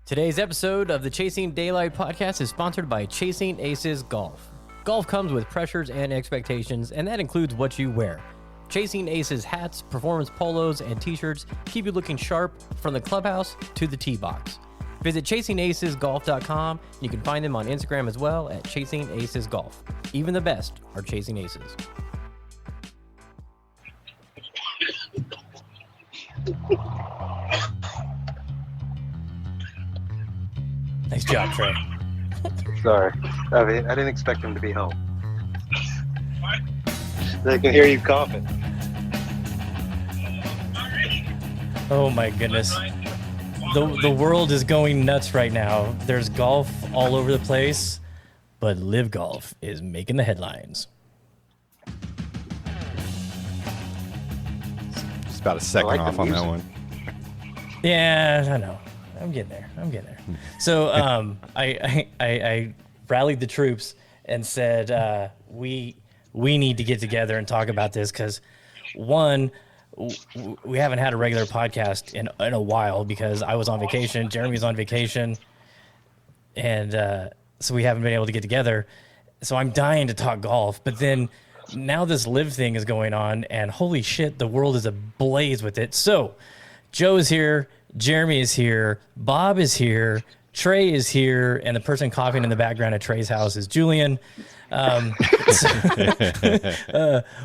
Today's episode of the Chasing Daylight podcast is sponsored by Chasing Aces Golf. Golf comes with pressures and expectations, and that includes what you wear. Chasing Aces hats, performance polos, and t-shirts keep you looking sharp from the clubhouse to the tee box. Visit ChasingAcesGolf.com. You can find them on Instagram as well at Chasing Aces Golf. Even the best are chasing aces. Nice job, Trey. Sorry. I didn't expect him to be home. They can hear you coughing. Oh my goodness. The world is going nuts right now. There's golf all over the place, but LIV Golf is making the headlines. Just about a second off on that one. Yeah, I know. I'm getting there. So I rallied the troops and said we need to get together and talk about this because, one, we haven't had a regular podcast in a while because I was on vacation, Jeremy's on vacation, and so we haven't been able to get together. So I'm dying to talk golf, but then now this LIV thing is going on, and holy shit, the world is ablaze with it. So Joe is here, Jeremy is here, Bob is here, Trey is here, and the person coughing in the background at Trey's house is Julian.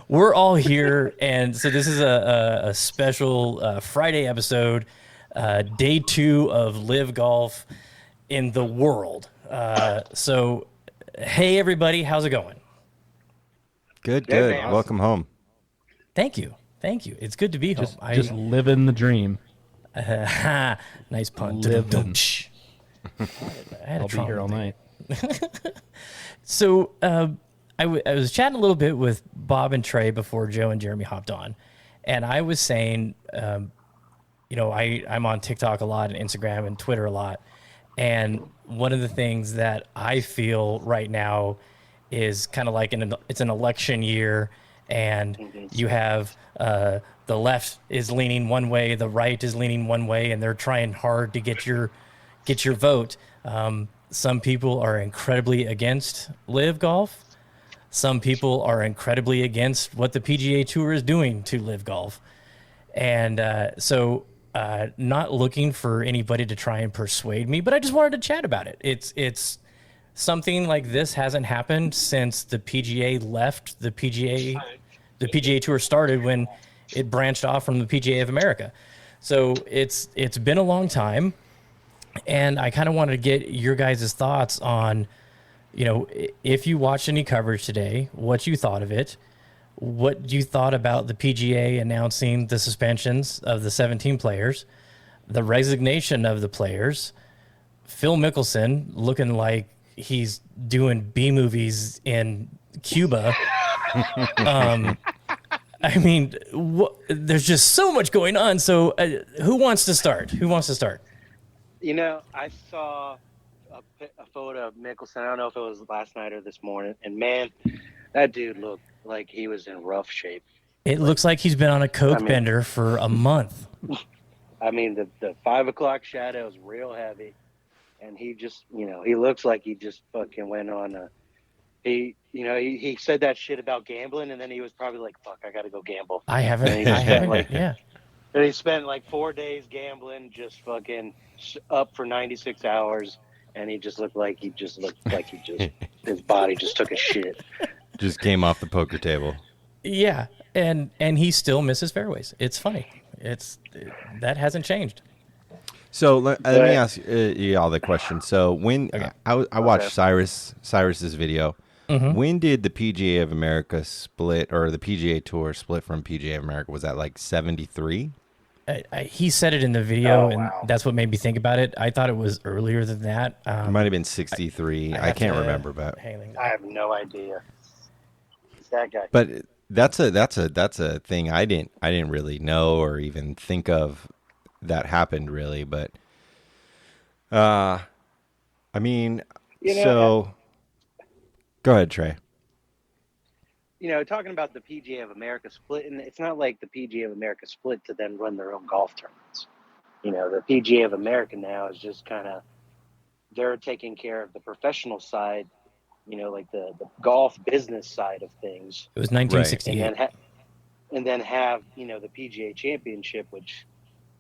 We're all here, and so this is a special Friday episode, day 2 of LIV Golf in the world. So, hey everybody, how's it going? Good. Man. Welcome home. Thank you. It's good to be home. Just living the dream. Nice pun. Living. I had I'll be here all night. So I was chatting a little bit with Bob and Trey before Joe and Jeremy hopped on, and I was saying, I'm on TikTok a lot and Instagram and Twitter a lot, and one of the things that I feel right now is kind of like it's an election year, and you have the left is leaning one way, the right is leaning one way, and they're trying hard to get your vote. Some people are incredibly against LIV Golf. Some people are incredibly against what the PGA Tour is doing to LIV Golf. And so not looking for anybody to try and persuade me, but I just wanted to chat about it. It's something like this hasn't happened since the PGA left the PGA Tour started when it branched off from the PGA of America. So it's been a long time. And I kind of wanted to get your guys' thoughts on, if you watched any coverage today, what you thought of it, what you thought about the PGA announcing the suspensions of the 17 players, the resignation of the players, Phil Mickelson looking like he's doing B movies in Cuba. There's just so much going on. So who wants to start? I saw a photo of Mickelson. I don't know if it was last night or this morning. And, man, that dude looked like he was in rough shape. It looks like he's been on a coke bender for a month. The 5 o'clock shadow is real heavy. And he just, he looks like he just fucking went on he said that shit about gambling. And then he was probably like, fuck, I got to go gamble. I haven't. Yeah. And he spent like 4 days gambling, just fucking up for 96 hours, and he looked like his body just took a shit. Just came off the poker table. Yeah, and he still misses fairways. It's funny. That hasn't changed. So let me ask you all the question. So when I watched Cyrus's video, when did the PGA of America split, or the PGA Tour split from PGA of America? Was that like 73? He said it in the video, and that's what made me think about it. I thought it was earlier than that. It might have been 63. I can't remember, but I have no idea. It's that guy. But that's a thing I didn't really know or even think of that happened really. But so go ahead, Trey. Talking about the PGA of America split, and it's not like the PGA of America split to then run their own golf tournaments. you know, the PGA of America now is just kind of, they're taking care of the professional side, you know, like the golf business side of things. It was 1968. And then have, you know, the PGA Championship, which,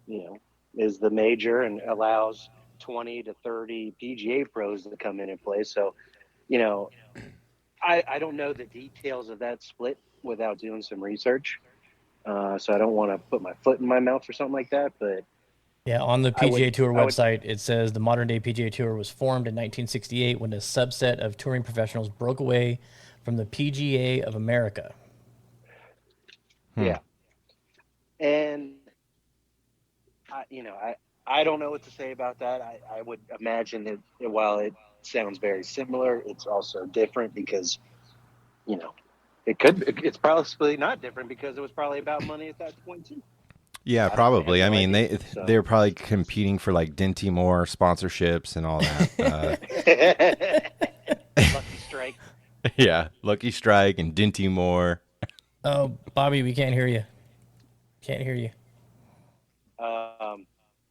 you know, is the major and allows 20 to 30 PGA pros to come in and play. So, you know, I don't know the details of that split without doing some research. So I don't want to put my foot in my mouth or something like that. But yeah, on the PGA Tour website, it says the modern-day PGA Tour was formed in 1968 when a subset of touring professionals broke away from the PGA of America. Yeah. And, I don't know what to say about that. I would imagine that while it sounds very similar, it's also different because, you know, it's probably not different because it was probably about money at that point too. Yeah, probably. I mean, they're probably competing for like Dinty Moore sponsorships and all that. Lucky Strike. Yeah, Lucky Strike and Dinty Moore. Oh, Bobby, we can't hear you. Can't hear you.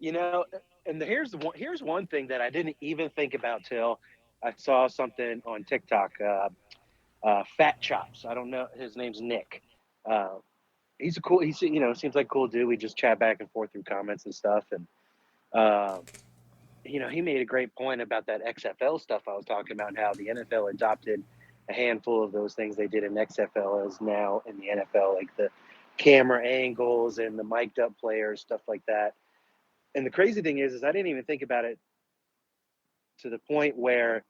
You know, and here's one thing that I didn't even think about till I saw something on TikTok. Fat Chops. I don't know. His name's Nick. He's seems like a cool dude. We just chat back and forth through comments and stuff. And, you know, he made a great point about that XFL stuff I was talking about, and how the NFL adopted a handful of those things they did in XFL is now in the NFL, like the camera angles and the mic'd up players, stuff like that. And the crazy thing is I didn't even think about it to the point where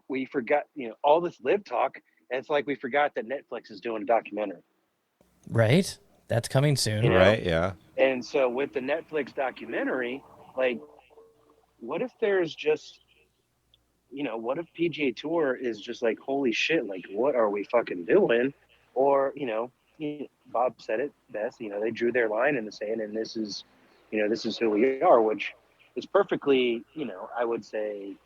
we forgot, you know, all this live talk. And it's like we forgot that Netflix is doing a documentary. Right. That's coming soon. You know? Right, yeah. And so with the Netflix documentary, like, what if there's just, you know, what if PGA Tour is just like, holy shit, like, what are we fucking doing? Or, you know, Bob said it best, you know, they drew their line in the sand, and this is who we are, which is perfectly, you know, I would say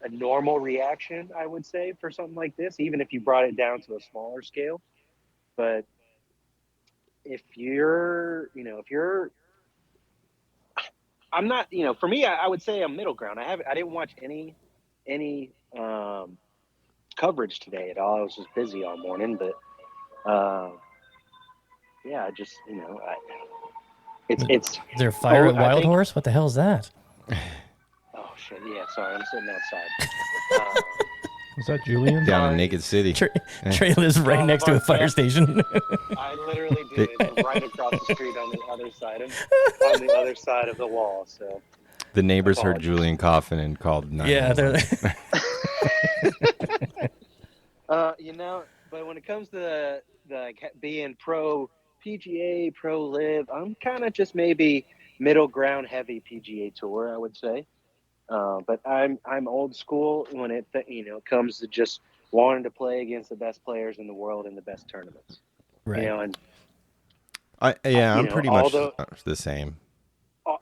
a normal reaction, I would say, for something like this, even if you brought it down to a smaller scale. But if you're, I'm not, you know, for me, I would say I'm middle ground. I didn't watch any coverage today at all. I was just busy all morning, but yeah, I just, you know, it's. Is there fire at Wild Horse? What the hell is that? Oh shit! Yeah, sorry, I'm sitting outside. Was that Julian? Down in Naked City. Trey lives right next to a fire station. I literally do. It's right across the street on the other side of the wall. So the neighbors heard Julian coughing and called 911. Yeah, you know, but when it comes to the being pro PGA, pro LIV, I'm kind of just maybe middle ground heavy PGA Tour, I would say. But I'm old school when it comes to just wanting to play against the best players in the world in the best tournaments. Right. You know, and I'm pretty much the same.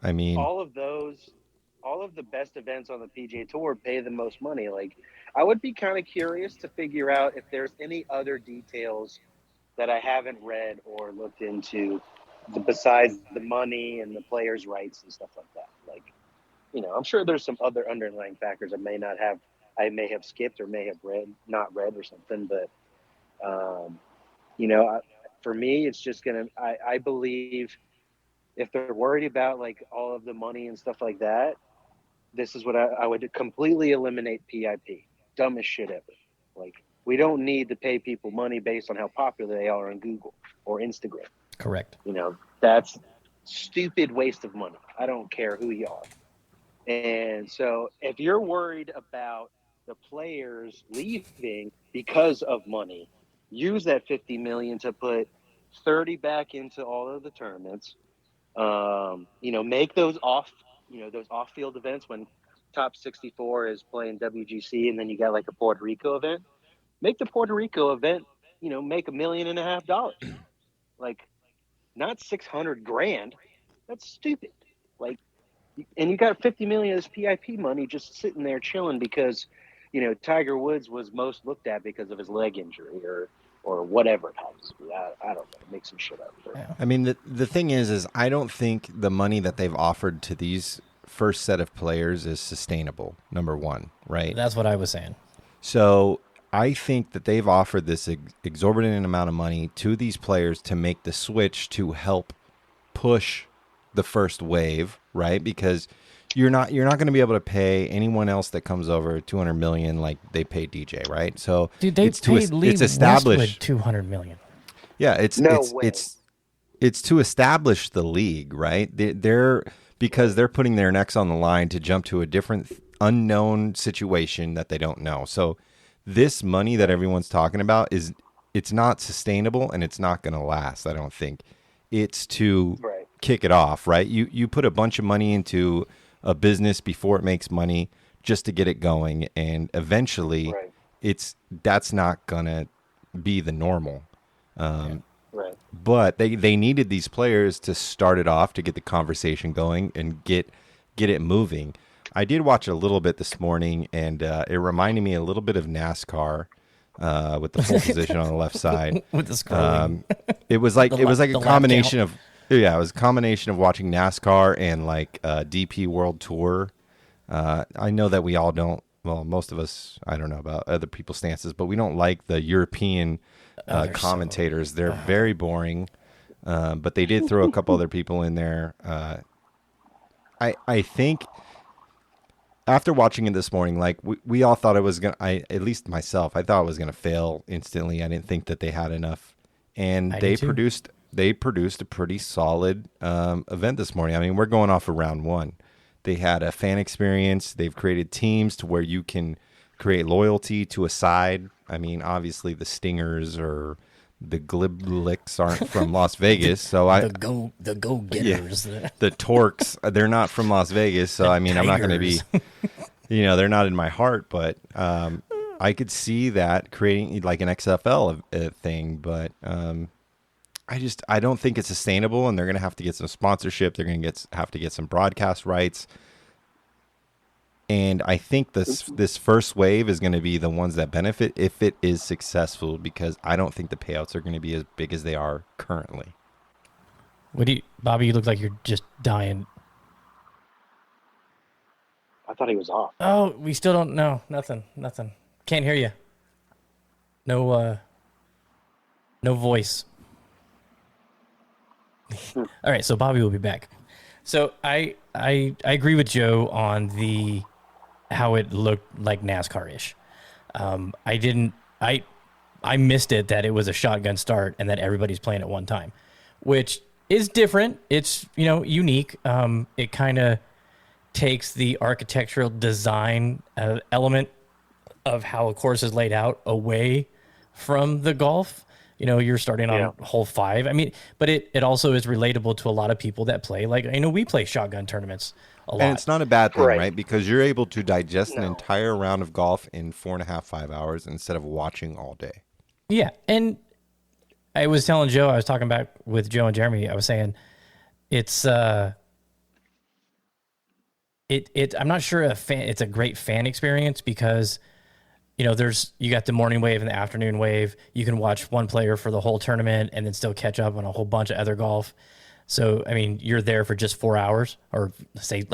I mean, all of the best events on the PGA Tour pay the most money. Like, I would be kind of curious to figure out if there's any other details that I haven't read or looked into besides the money and the players' rights and stuff like that. Like, you know, I'm sure there's some other underlying factors I may have skipped or may have not read or something. But, you know, for me, it's just I believe if they're worried about like all of the money and stuff like that, this is what I would completely eliminate PIP. Dumbest shit ever. Like, we don't need to pay people money based on how popular they are on Google or Instagram. Correct. You know, that's stupid waste of money. I don't care who you are. And so if you're worried about the players leaving because of money, use that $50 million to put 30 back into all of the tournaments. You know, make those off-field events when top 64 is playing WGC, and then you got like a Puerto Rico event. Make the Puerto Rico event, you know, make $1.5 million. Like, not $600,000. That's stupid. Like, and you got 50 million of this PIP money just sitting there chilling because, you know, Tiger Woods was most looked at because of his leg injury, or, or whatever it happens to be. I don't know. Make some shit up. I mean, the thing is I don't think the money that they've offered to these first set of players is sustainable, number one, right? That's what I was saying. So I think that they've offered this exorbitant amount of money to these players to make the switch to help push the first wave, right? Because you're not going to be able to pay anyone else that comes over $200 million like they pay DJ, right? So dude, they paid Lee Westwood $200 million. Yeah, it's to establish the league, right? Because they're putting their necks on the line to jump to a different unknown situation that they don't know. So this money that everyone's talking about it's not sustainable and it's not going to last, I don't think. It's to kick it off, right? You put a bunch of money into a business before it makes money just to get it going, and eventually that's not going to be the normal. But they needed these players to start it off, to get the conversation going and get it moving. I did watch a little bit this morning, and it reminded me a little bit of NASCAR with the full position on the left side. With the scrolling. It was like a combination of it was a combination of watching NASCAR and like DP World Tour. I know that we all don't. Well, most of us, I don't know about other people's stances, but we don't like the European commentators. They're very boring, but they did throw a couple other people in there. I think after watching it this morning, like we all thought it was going to, at least myself, I thought it was going to fail instantly. I didn't think that they had enough. And they produced a pretty solid event this morning. I mean, we're going off of round one. They had a fan experience. They've created teams to where you can create loyalty to a side. I mean, obviously the Stingers or the Gliblicks aren't from Las Vegas, so the go getters, the Torques, they're not from Las Vegas. So I mean, I'm not going to be, they're not in my heart, but I could see that creating like an XFL thing, but I don't think it's sustainable, and they're going to have to get some sponsorship. They're going to have to get some broadcast rights. And I think this first wave is going to be the ones that benefit if it is successful, because I don't think the payouts are going to be as big as they are currently. Bobby, you look like you're just dying. I thought he was off. Oh, we still don't know. Nothing. Can't hear you. No voice. All right, so Bobby will be back. So I agree with Joe on how it looked like NASCAR-ish. I missed it that it was a shotgun start and that everybody's playing at one time, which is different. It's unique. It kind of takes the architectural design element of how a course is laid out away from the golf. You're starting on hole 5. I mean, but it also is relatable to a lot of people that play. Like, we play shotgun tournaments a lot. And it's not a bad thing, right? Because you're able to digest an entire round of golf in 4.5, 5 hours instead of watching all day. Yeah. And I was telling Joe, I was talking back with Joe and Jeremy, I was saying it's I'm not sure it's a great fan experience because you got the morning wave and the afternoon wave. You can watch one player for the whole tournament and then still catch up on a whole bunch of other golf. So, I mean, you're there for just 4 hours, or say,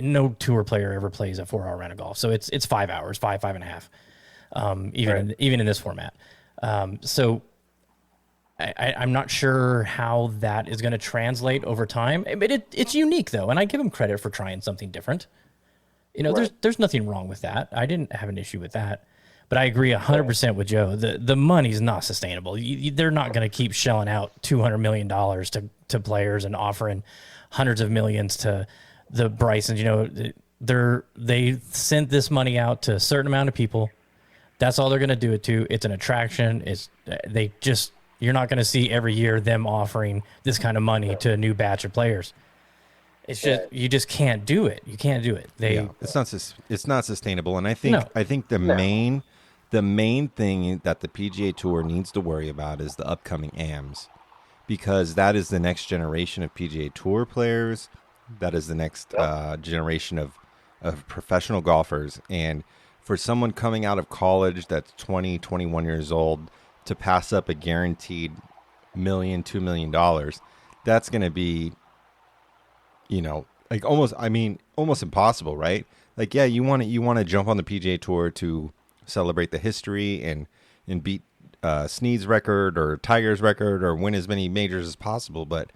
no tour player ever plays a 4-hour round of golf. So it's 5 hours, 5.5, even in this format. So I'm not sure how that is going to translate over time, but it's unique though. And I give them credit for trying something different. There's nothing wrong with that. I didn't have an issue with that, but I agree 100% with Joe. The money's not sustainable. They're not going to keep shelling out $200 million to players and offering hundreds of millions to the Brysons. They sent this money out to a certain amount of people. That's all they're going to do it to. It's an attraction. You're not going to see every year them offering this kind of money to a new batch of players. It's just you just can't do it. You can't do it. It's not sustainable, and I think the main thing that the PGA Tour needs to worry about is the upcoming AMs, because that is the next generation of PGA Tour players. That is the next generation of professional golfers, and for someone coming out of college that's 20, 21 years old to pass up a guaranteed $2 million, that's going to be, like almost impossible, right? Like, yeah, you want to jump on the PGA Tour to celebrate the history and beat Snead's record or Tiger's record or win as many majors as possible, but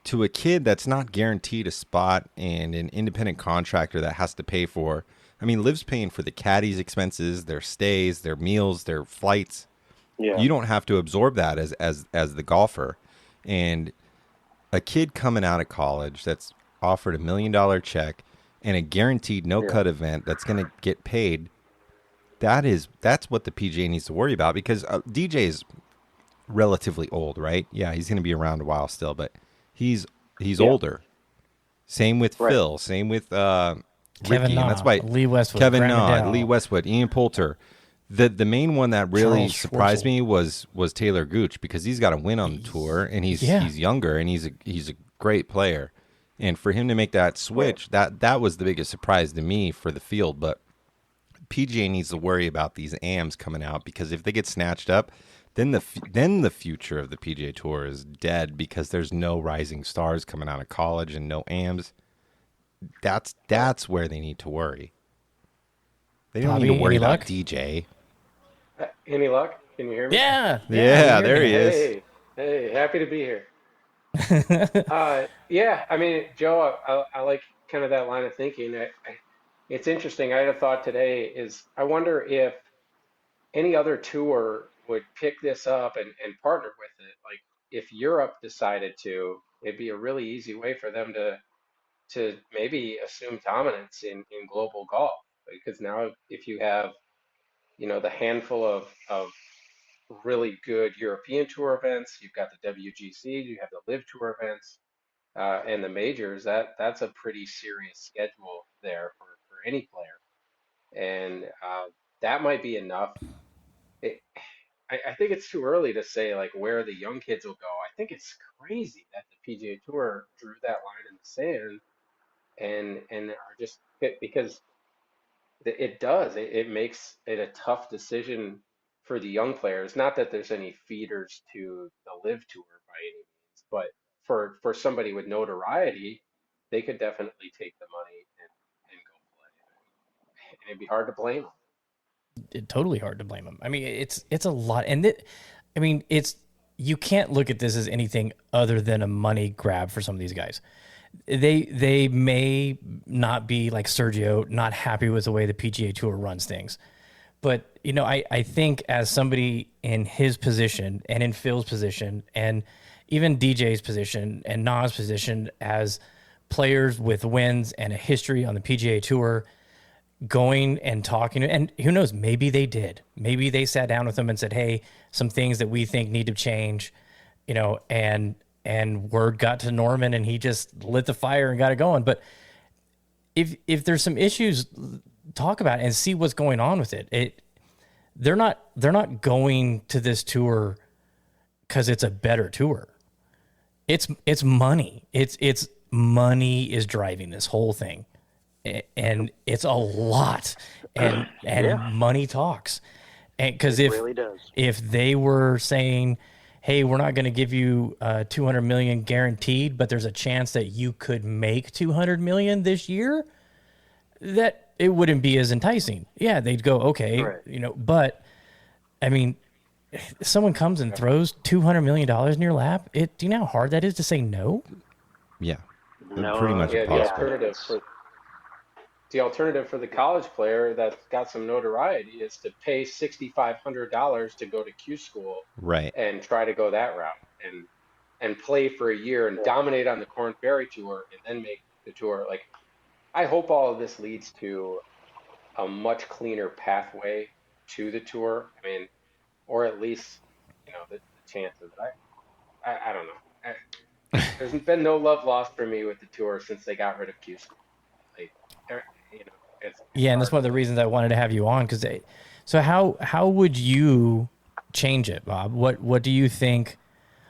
to a kid that's not guaranteed a spot and an independent contractor that has to pay for, I mean, LIV's paying for the caddies' expenses, their stays, their meals, their flights. Yeah. You don't have to absorb that as the golfer. And a kid coming out of college that's offered $1 million check and a guaranteed no-cut event that's going to get paid, that's what the PGA needs to worry about, because DJ is relatively old, right? Yeah, he's going to be around a while still, but he's older. Same with Phil. Same with Kevin Ricky. Na, And that's why Lee Westwood, Kevin Grant Na, Medell. Lee Westwood, Ian Poulter. The main one that really Charles surprised Schwartzel. me was Taylor Gooch, because he's got a win on the tour and he's younger and he's a great player. And for him to make that switch, that was the biggest surprise to me for the field. But PGA needs to worry about these AMs coming out, because if they get snatched up, then the future of the PGA Tour is dead, because there's no rising stars coming out of college and no AMs. That's where they need to worry. They don't need to worry about DJ. Any luck? Can you hear me? Yeah. Yeah, there he is. Hey, happy to be here. Yeah, I mean, Joe, I like kind of that line of thinking. It's interesting. I had a thought today I wonder if any other tour would pick this up and partner with it. Like if Europe decided to, it'd be a really easy way for them to maybe assume dominance in global golf. Because now if you have, the handful of really good European tour events, you've got the WGC, you have the LIV tour events, and the majors, that's a pretty serious schedule there for any player. And that might be enough. I think it's too early to say like where the young kids will go. I think it's crazy that the PGA Tour drew that line in the sand and are just because it makes it a tough decision for the young players. Not that there's any feeders to the LIV Tour by any means, but for somebody with notoriety, they could definitely take the money and go play. And it'd be hard to blame them. It's totally hard to blame them. I mean, it's a lot, and you can't look at this as anything other than a money grab for some of these guys. They may not be like Sergio, not happy with the way the PGA Tour runs things, but I think as somebody in his position and in Phil's position and even DJ's position and Na's position as players with wins and a history on the PGA Tour, going and talking, and who knows, maybe they did. Maybe they sat down with them and said, hey, some things that we think need to change, and word got to Norman and he just lit the fire and got it going. But if there's some issues, talk about it and see what's going on with it. They're not going to this tour because it's a better tour. It's money. It's money is driving this whole thing. And it's a lot, and money talks. And because really does. If they were saying, hey, we're not going to give you $200 million guaranteed, but there's a chance that you could make $200 million this year, that it wouldn't be as enticing. Yeah, they'd go, okay, right. But I mean, if someone comes and throws $200 million in your lap, do you know how hard that is to say no? Yeah, No, pretty much impossible. The alternative for the college player that's got some notoriety is to pay $6,500 to go to Q school, right, and try to go that route and play for a year and dominate on the Corn Ferry Tour and then make the tour. Like, I hope all of this leads to a much cleaner pathway to the tour. I mean, or at least the chances. I don't know. There's been no love lost for me with the tour since they got rid of Q school. Like, it's and that's one of the reasons I wanted to have you on. So how would you change it, Bob? What do you think?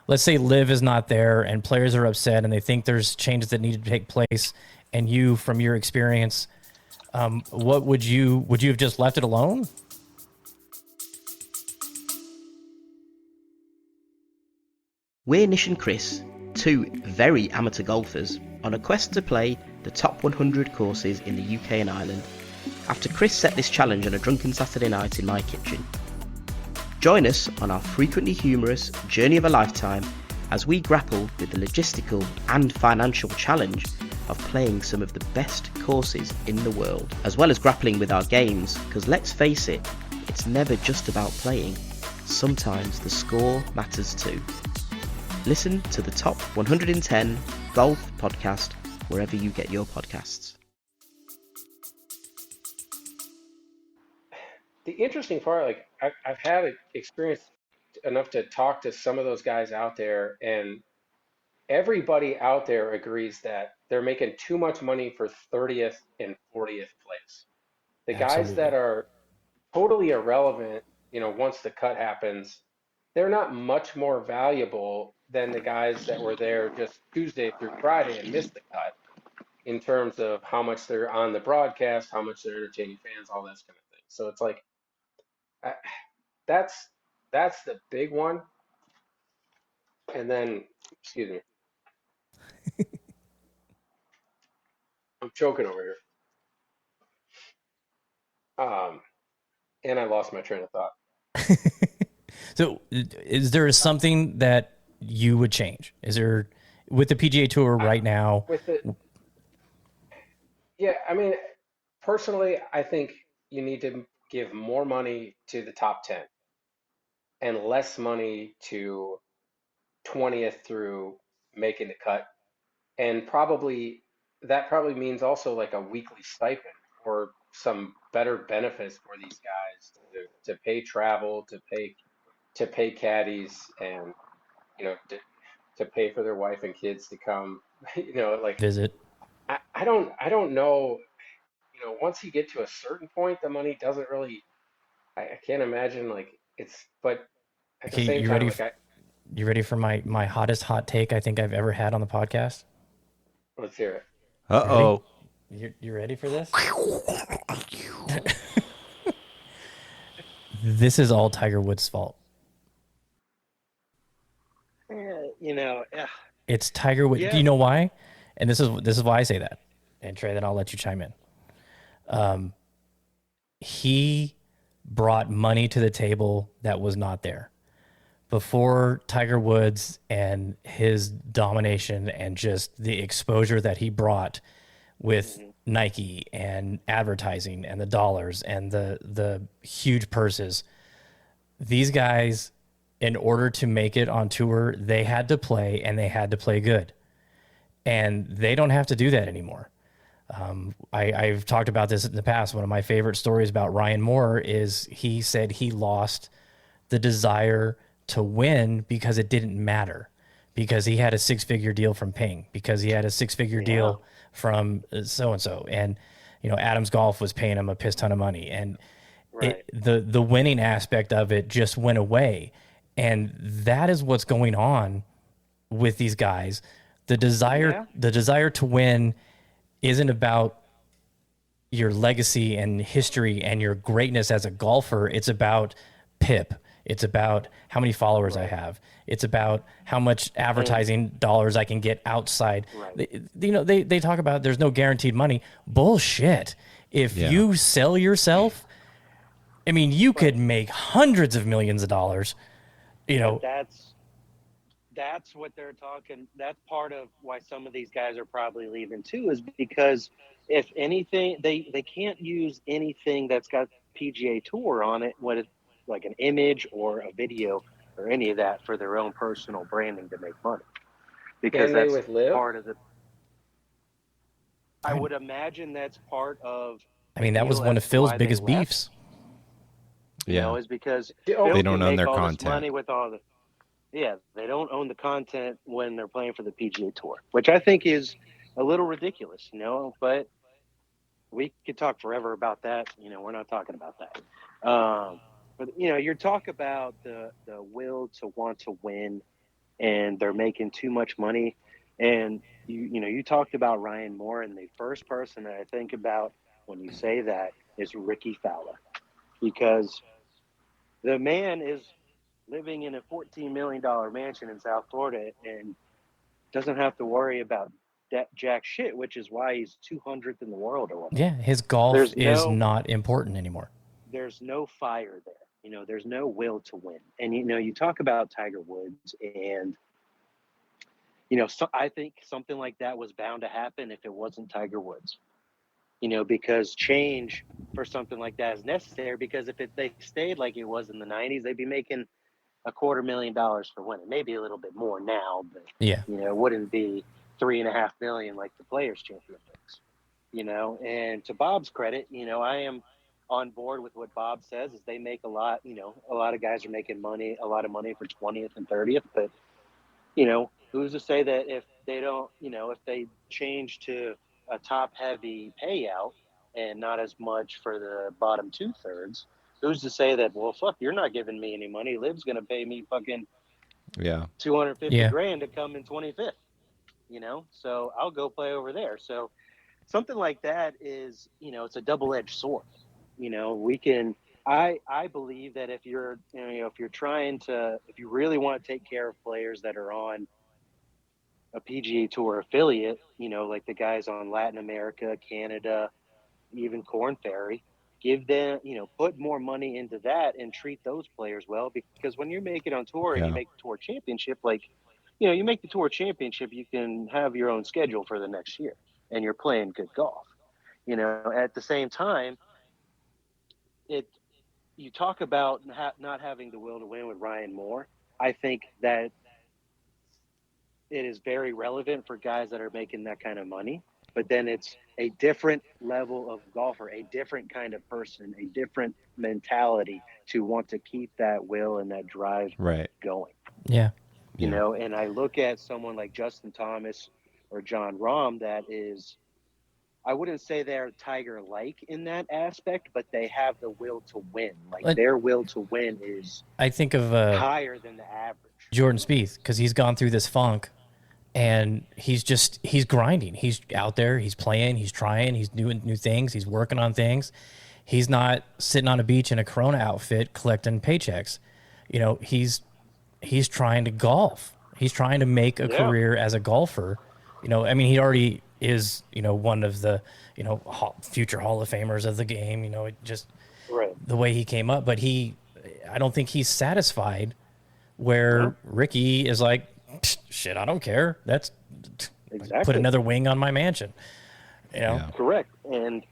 Let's say LIV is not there and players are upset and they think there's changes that need to take place. And you, from your experience, what would you have just left it alone? We're Nish and Chris, two very amateur golfers, on a quest to play the top 100 courses in the UK and Ireland, after Chris set this challenge on a drunken Saturday night in my kitchen. Join us on our frequently humorous journey of a lifetime as we grapple with the logistical and financial challenge of playing some of the best courses in the world, as well as grappling with our games, because let's face it, it's never just about playing. Sometimes the score matters too. Listen to the Top 110 Golf Podcast wherever you get your podcasts. The interesting part, like I've had experience enough to talk to some of those guys out there, and everybody out there agrees that they're making too much money for 30th and 40th place. The guys Absolutely. that are totally irrelevant, once the cut happens, they're not much more valuable than the guys that were there just Tuesday through Friday and missed the cut in terms of how much they're on the broadcast, how much they're entertaining fans, all that kind of thing. So it's like, that's the big one. And then, excuse me, I'm choking over here. And I lost my train of thought. So is there something that you would change? Is there, with the PGA Tour right now? Yeah, I mean, personally, I think you need to give more money to the top 10 and less money to 20th through making the cut. And that probably means also like a weekly stipend or some better benefits for these guys to pay travel, to pay caddies, and to pay for their wife and kids to come, like Visit. I don't know, once you get to a certain point, the money doesn't really, I can't imagine but at the same time, you ready for my hottest hot take I think I've ever had on the podcast? Let's hear it. Uh-oh. You ready for this? This is all Tiger Woods' fault. It's Tiger Woods. Yeah. Do you know why? And this is why I say that. And Trey, then I'll let you chime in. He brought money to the table that was not there. Before Tiger Woods and his domination and just the exposure that he brought with Nike and advertising and the dollars and the huge purses, these guys, in order to make it on tour, they had to play, and they had to play good. And they don't have to do that anymore. I've talked about this in the past. One of my favorite stories about Ryan Moore is he said he lost the desire to win because it didn't matter, because he had a 6-figure deal from Ping, because he had a 6-figure deal from so-and-so. And, Adams Golf was paying him a piss ton of money. And the winning aspect of it just went away. And that is what's going on with these guys. The desire to win isn't about your legacy and history and your greatness as a golfer. It's about PIP. It's about how many followers I have. It's about how much advertising dollars I can get outside. They talk about there's no guaranteed money. Bullshit. If you sell yourself, I mean, you could make hundreds of millions of dollars. That's what they're talking. That's part of why some of these guys are probably leaving too, is because if anything, they can't use anything that's got PGA Tour on it, what it's like an image or a video or any of that for their own personal branding to make money. Because that's with LIV? part of the. I would imagine that's part of. I mean, that was one of Phil's biggest beefs. Yeah, is because they don't own their content. Money with all the. Yeah, they don't own the content when they're playing for the PGA Tour, which I think is a little ridiculous, but we could talk forever about that. We're not talking about that. But, you're talking about the will to want to win, and they're making too much money. And, you talked about Ryan Moore, and the first person that I think about when you say that is Ricky Fowler, because the man is living in a $14 million mansion in South Florida and doesn't have to worry about that jack shit, which is why he's 200th in the world or whatever. Yeah, his golf is not important anymore. There's no fire there. You know, there's no will to win. And, you know, you talk about Tiger Woods and, you know, so I think something like that was bound to happen if it wasn't Tiger Woods. You know, because change for something like that is necessary, because if they stayed like it was in the 90s, they'd be making $250,000 for winning, maybe a little bit more now, but yeah, you know, it wouldn't be $3.5 million like the Players Championship makes. You know, and to Bob's credit, you know, I am on board with what Bob says. Is they make a lot. You know, a lot of guys are making a lot of money for 20th and 30th, but you know, who's to say that if they don't, you know, if they change to a top-heavy payout and not as much for the bottom 2/3, who's to say that, well, fuck, you're not giving me any money. Liv's going to pay me fucking $250,000 to come in 25th, you know? So I'll go play over there. So something like that is, you know, it's a double-edged sword. You know, we can, I believe that if you're, you know, if you really want to take care of players that are on a PGA Tour affiliate, you know, like the guys on Latin America, Canada, even Korn Ferry, give them, you know, put more money into that and treat those players well, because when you make it on tour and you make the tour championship, like, you know, you make the tour championship, you can have your own schedule for the next year and you're playing good golf. You know, at the same time, you talk about not having the will to win with Ryan Moore. I think that it is very relevant for guys that are making that kind of money, but then it's a different level of golfer, a different kind of person, a different mentality to want to keep that will and that drive going. Yeah. You know, and I look at someone like Justin Thomas or John Rahm that is, I wouldn't say they're Tiger-like in that aspect, but they have the will to win. Like their will to win is, I think of higher than the average. Jordan Spieth, because he's gone through this funk, and he's grinding. He's out there, he's playing, he's trying, he's doing new things, he's working on things. He's not sitting on a beach in a Corona outfit collecting paychecks. You know, he's trying to golf. He's trying to make a career as a golfer. You know, I mean, he already is, you know, one of the, you know, future Hall of Famers of the game. You know, it just the way he came up. But I don't think he's satisfied where Ricky is like, shit, I don't care. That's put another wing on my mansion. You know? Correct. And,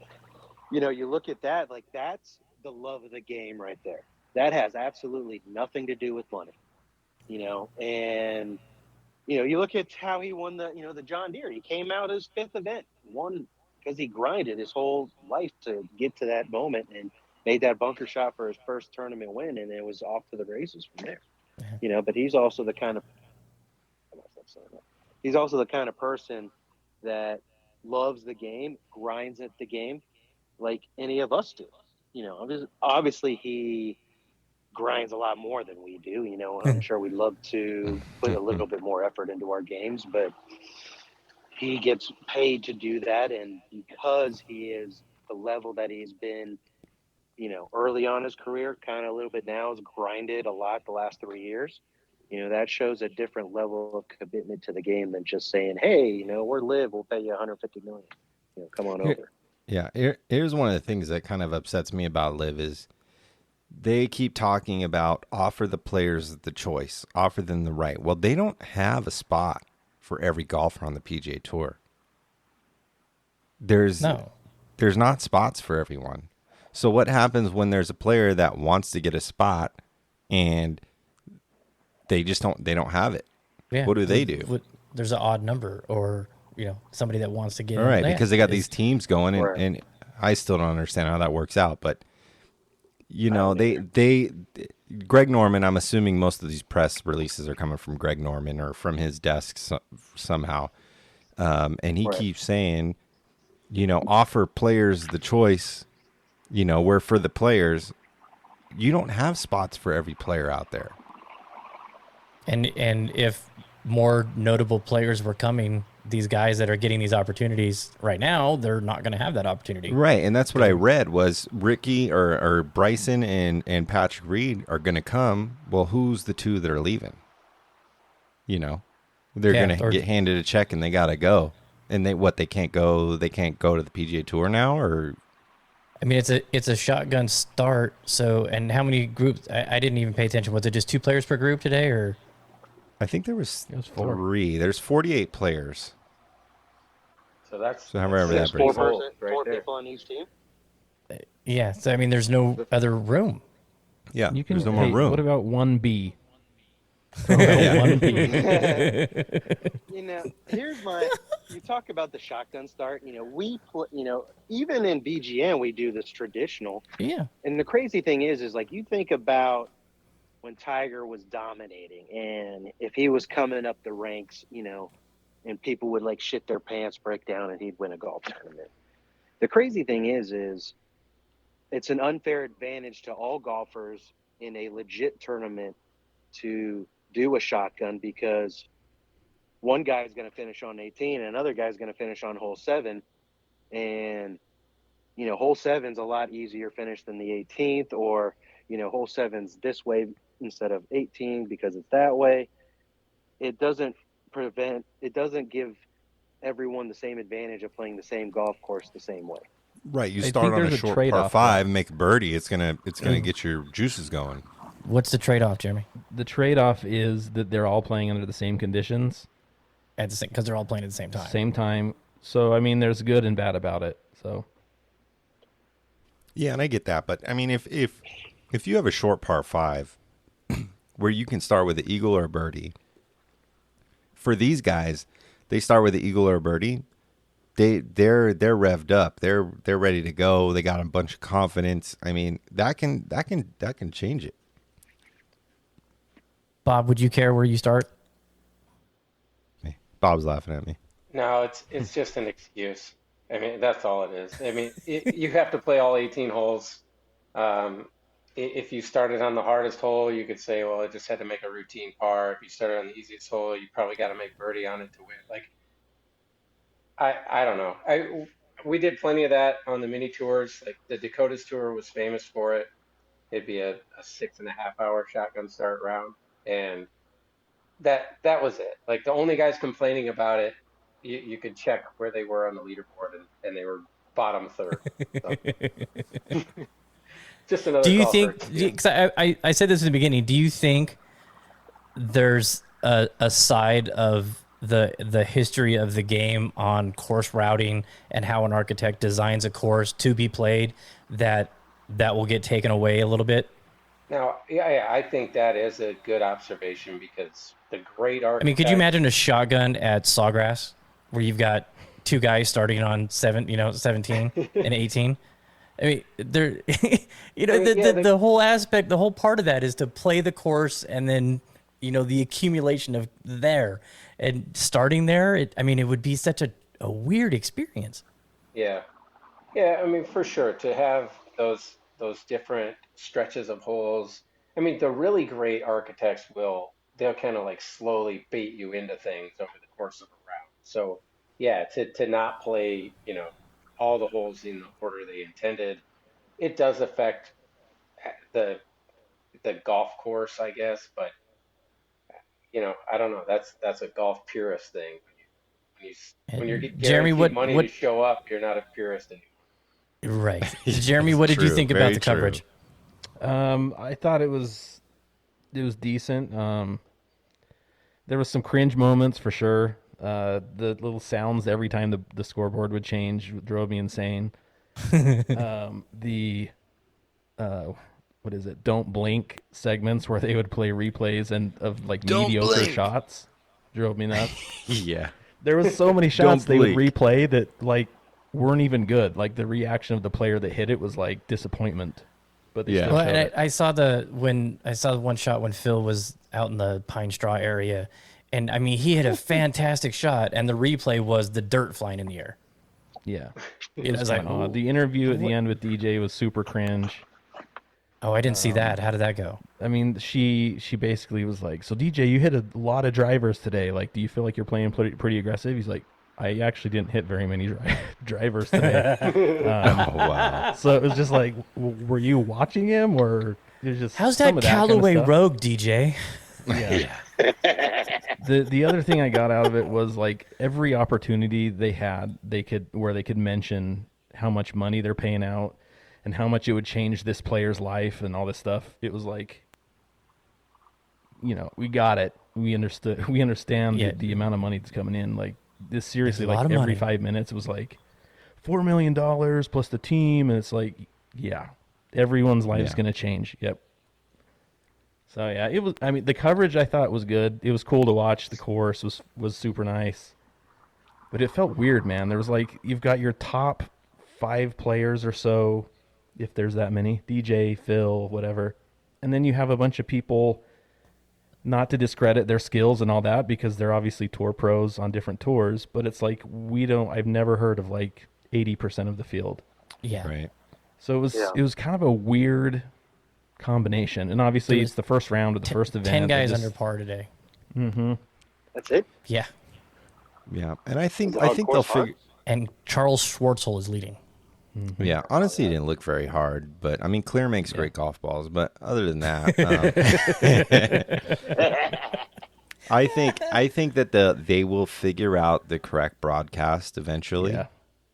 you know, you look at that, like that's the love of the game right there. That has absolutely nothing to do with money, you know, and, you know, you look at how he won the John Deere. He came out his 5th event, won because he grinded his whole life to get to that moment and made that bunker shot for his first tournament win, and it was off to the races from there. You know, but he's also the kind of person that loves the game, grinds at the game, like any of us do. You know, obviously he grinds a lot more than we do, you know, and I'm sure we'd love to put a little bit more effort into our games, but he gets paid to do that. And because he is the level that he's been, you know, early on his career, kind of a little bit now, has grinded a lot the last 3 years, you know, that shows a different level of commitment to the game than just saying, hey, you know, we're LIV, we'll pay you $150 million, you know, come on over. Yeah. Here's one of the things that kind of upsets me about LIV is they keep talking about offer the players the choice, offer them the right. Well, they don't have a spot for every golfer on the PGA Tour. There's not spots for everyone. So what happens when there's a player that wants to get a spot and they don't have it? Yeah. What do they do? There's an odd number, or, you know, somebody that wants to get All right, in. because they got these teams going, and I still don't understand how that works out, but you know, Greg Norman, I'm assuming most of these press releases are coming from Greg Norman or from his desk somehow. And he keeps saying, you know, offer players the choice, you know, where for the players, you don't have spots for every player out there. And if more notable players were coming these guys that are getting these opportunities right now, they're not going to have that opportunity. Right, and that's what I read was Ricky or Bryson and Patrick Reed are going to come. Well, who's the two that are leaving? You know, they're going to get handed a check and they got to go. And they can't go to the PGA Tour now, or I mean, it's a shotgun start. So, and how many groups? I didn't even pay attention. Was it just 2 players per group today, or? I think it was 3. There's 48 players. So that's however that four right people on each team. Yeah. So I mean, there's no other room. Yeah, there's no more room. What about 1B? You know, you talk about the shotgun start. You know, even in BGN we do this traditional. Yeah. And the crazy thing is like you think about when Tiger was dominating, and if he was coming up the ranks, you know, and people would like shit their pants, break down, and he'd win a golf tournament. The crazy thing is it's an unfair advantage to all golfers in a legit tournament to do a shotgun, because one guy's going to finish on 18 and another guy's going to finish on hole 7, and you know, hole 7's a lot easier finish than the 18th, or you know, hole 7's this way instead of 18 because it's that way. It doesn't give everyone the same advantage of playing the same golf course the same way. Right, you start on a short par 5, make a birdie, it's gonna get your juices going. What's the trade-off, Jeremy? The trade-off is that they're all playing under the same conditions. At the same, because they're all playing at the same time. Same time. So, I mean, there's good and bad about it. So. Yeah, and I get that. But, I mean, if you have a short par 5 where you can start with an eagle or a birdie, for these guys, they start with the eagle or a birdie, they're revved up. They're ready to go. They got a bunch of confidence. I mean, that can change it. Bob, would you care where you start? Bob's laughing at me. No, it's just an excuse. I mean, that's all it is. I mean, you have to play all 18 holes. If you started on the hardest hole, you could say, well, I just had to make a routine par. If you started on the easiest hole, you probably got to make birdie on it to win. Like, I don't know. We did plenty of that on the mini tours. Like the Dakotas tour was famous for it. It'd be a 6.5-hour shotgun start round. And that was it. Like the only guys complaining about it, you could check where they were on the leaderboard, and they were bottom third. So. Just another. Do you think? Because I said this in the beginning. Do you think there's a side of the history of the game on course routing and how an architect designs a course to be played that will get taken away a little bit? Now, yeah, I think that is a good observation, because the great architect... I mean, could you imagine a shotgun at Sawgrass where you've got 2 guys starting on 17 and 18? I mean, they're, the whole aspect, the whole part of that is to play the course, and then, the accumulation of there and starting there. It would be such a weird experience. Yeah. Yeah. I mean, for sure, to have those different stretches of holes. I mean, the really great architects they'll kind of like slowly bait you into things over the course of a round. So yeah, to not play, all the holes in the order they intended, it does affect the golf course, I guess. But I don't know. That's a golf purist thing. When you're guaranteed Jeremy, money to show up, you're not a purist anymore. Right. Jeremy, what did you think about the coverage? I thought it was decent. There was some cringe moments for sure. The little sounds every time the scoreboard would change drove me insane. What is it? Don't blink segments where they would play replays of like mediocre shots drove me nuts. Yeah. There was so many shots they would replay that like weren't even good. Like the reaction of the player that hit it was like disappointment. But they still showed it. I saw the one shot when Phil was out in the pine straw area, and I mean he hit a fantastic shot, and the replay was the dirt flying in the air. Yeah, it was like the interview at the end with DJ was super cringe. Oh, I didn't see that. How did that go? I mean, she basically was like, "So DJ, you hit a lot of drivers today. Like, do you feel like you're playing pretty aggressive?" He's like, I actually didn't hit very many drivers today. Oh wow! So it was just like, were you watching him, or it was just How's some that of kind of Callaway stuff? Rogue, DJ? Yeah. The other thing I got out of it was like every opportunity they had, they could mention how much money they're paying out and how much it would change this player's life and all this stuff. It was like, we got it. We understood. We understand the amount of money that's coming in. Like this, seriously, like every money. 5 minutes, it was like $4 million plus the team, and it's like, yeah, everyone's life's gonna change. Yep. So yeah, it was. I mean, the coverage I thought was good. It was cool to watch. The course was super nice, but it felt weird, man. There was like you've got your top 5 players or so, if there's that many, DJ, Phil, whatever, and then you have a bunch of people. Not to discredit their skills and all that, because they're obviously tour pros on different tours, but it's like I've never heard of like 80% of the field. Yeah. Right. So it was kind of a weird combination, and obviously it's the first round of the first event. 10 guys under par today. Mm-hmm. That's it. Yeah. Yeah, and I think they'll figure. And Charles Schwartzel is leading. Mm-hmm. Yeah, honestly, it didn't look very hard, but I mean, Clear makes great golf balls. But other than that, I think that they will figure out the correct broadcast eventually. Yeah.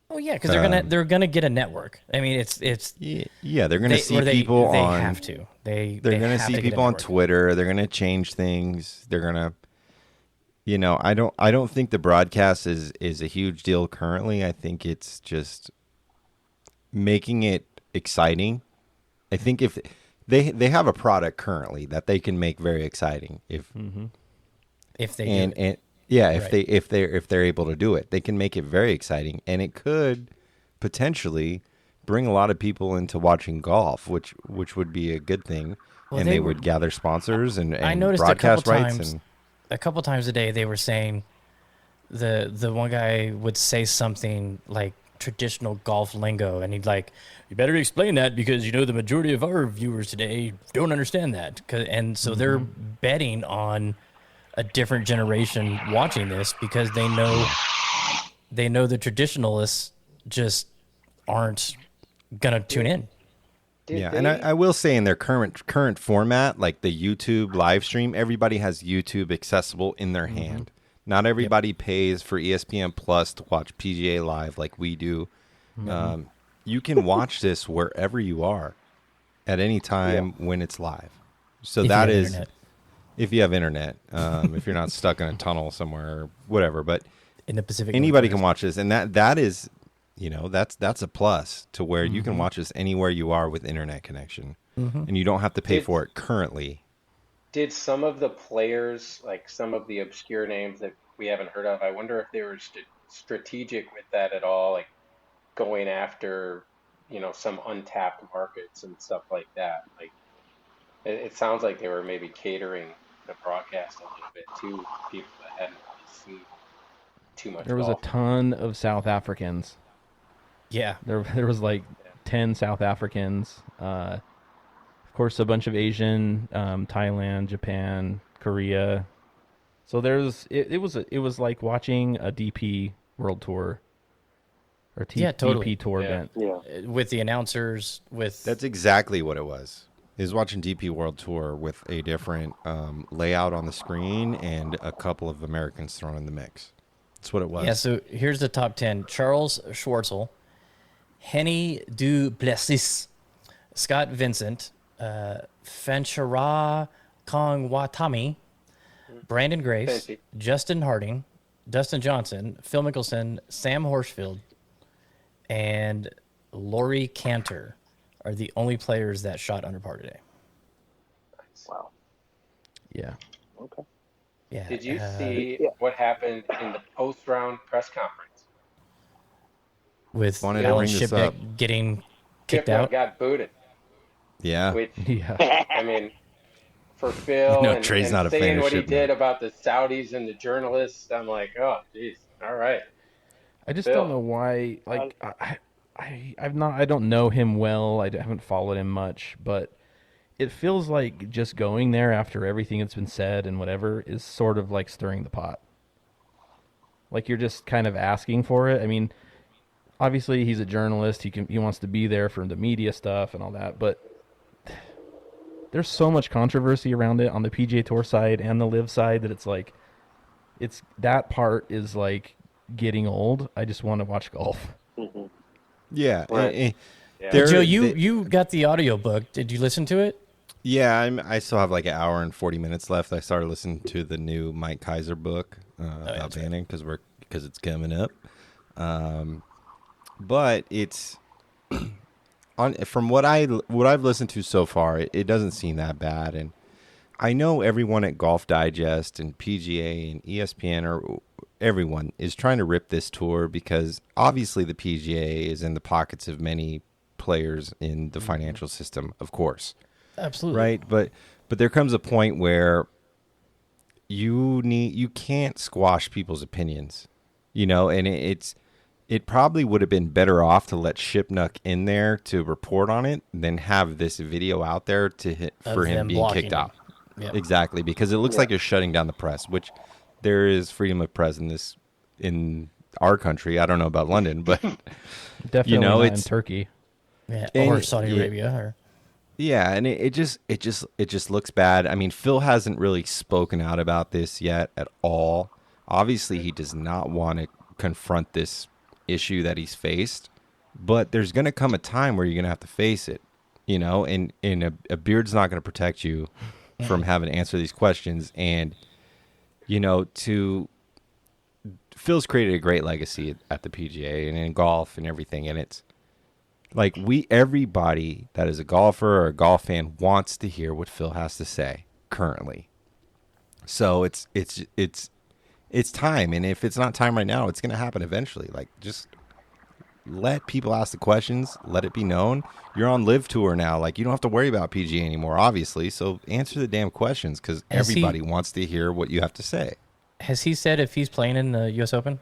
Oh yeah, because they're gonna get a network. I mean, it's they're gonna see people they on. Have to. They're gonna see people on Twitter. They're gonna change things. They're gonna. I don't think the broadcast is a huge deal currently. I think it's just making it exciting. I think if they have a product currently that they can make very exciting if they do. If they're able to do it, they can make it very exciting, and it could potentially bring a lot of people into watching golf, which would be a good thing. Well, and they would gather sponsors and I noticed broadcast rights. A couple times a day they were saying the one guy would say something like traditional golf lingo, and he'd like, you better explain that because the majority of our viewers today don't understand that, and so they're betting on a different generation watching this because they know the traditionalists just aren't gonna tune in. And I will say in their current format, like the YouTube live stream, everybody has YouTube accessible in their hand. Not everybody pays for ESPN Plus to watch PGA Live like we do. You can watch this wherever you are at any time when it's live. So that is internet. If you have internet, if you're not stuck in a tunnel somewhere or whatever. But in the Pacific, anybody can watch this, and that is, that's a plus to where you can watch this anywhere you are with internet connection, and you don't have to pay for it currently. Did some of the players, like some of the obscure names that we haven't heard of, I wonder if they were strategic with that at all, like going after, some untapped markets and stuff like that. Like, it sounds like they were maybe catering the broadcast a little bit to people that hadn't really seen too much. There was golf. A ton of South Africans. Yeah, there was like 10 South Africans. Of course, a bunch of Asian, Thailand, Japan, Korea. So it was like watching a DP World Tour or totally. DP Tour event. Yeah, with the announcers. That's exactly what it was. Is watching DP World Tour with a different layout on the screen and a couple of Americans thrown in the mix. That's what it was. Yeah. So here's the top 10: Charles Schwartzel, Henny Du Plessis, Scott Vincent, Fanchara Kongwatami, Brandon Grace, Fancy. Justin Harding, Dustin Johnson, Phil Mickelson, Sam Horsfield, and Laurie Cantor are the only players that shot under par today. wow. Yeah. Okay. Yeah. Did you see what happened in the post-round press conference? with Wanted to Alan bring this up. Shipyard getting kicked Shipyard out? got booted. Yeah. Which, Yeah. I mean, for Phil No, and, Trey's and not a fan saying of what he Shipyard. did about the Saudis and the journalists, I'm like, oh, geez, all right. I just Phil. don't know why. Like, I don't know him well. I haven't followed him much, but it feels like just going there after everything that's been said and whatever is sort of like stirring the pot. Like you're just kind of asking for it. I mean, obviously he's a journalist. He wants to be there for the media stuff and all that, but there's so much controversy around it on the PGA Tour side and the LIV side that it's like that part is like getting old. I just want to watch golf. Mm-hmm. Yeah. Right. Joe, you got the audiobook. Did you listen to it? Yeah, I still have like an hour and 40 minutes left. I started listening to the new Mike Kaiser book about banning because it's coming up. But it's from what I've listened to so far, it doesn't seem that bad. And I know everyone at Golf Digest and PGA and ESPN or everyone is trying to rip this tour because obviously the PGA is in the pockets of many players in the financial system, of course. Absolutely. Right, but there comes a point where you can't squash people's opinions, and it probably would have been better off to let Shipnuck in there to report on it than have this video out there for him being kicked out. Yep. Exactly, because it looks like you're shutting down the press, which there is freedom of press in our country. I don't know about London, but Definitely not in it's Turkey. Yeah, or Saudi Arabia or yeah, and it just looks bad. I mean, Phil hasn't really spoken out about this yet at all. Obviously, he does not want to confront this issue that he's faced, but there's going to come a time where you're going to have to face it, and a beard's not going to protect you from having to answer these questions. And, Phil's created a great legacy at the PGA and in golf and everything, and it's like everybody that is a golfer or a golf fan wants to hear what Phil has to say currently. So it's time, and if it's not time right now, it's going to happen eventually. Like, just let people ask the questions, let it be known. You're on LIV Tour now, like you don't have to worry about PGA anymore, obviously. So answer the damn questions because everybody wants to hear what you have to say. Has he said if he's playing in the U.S. Open?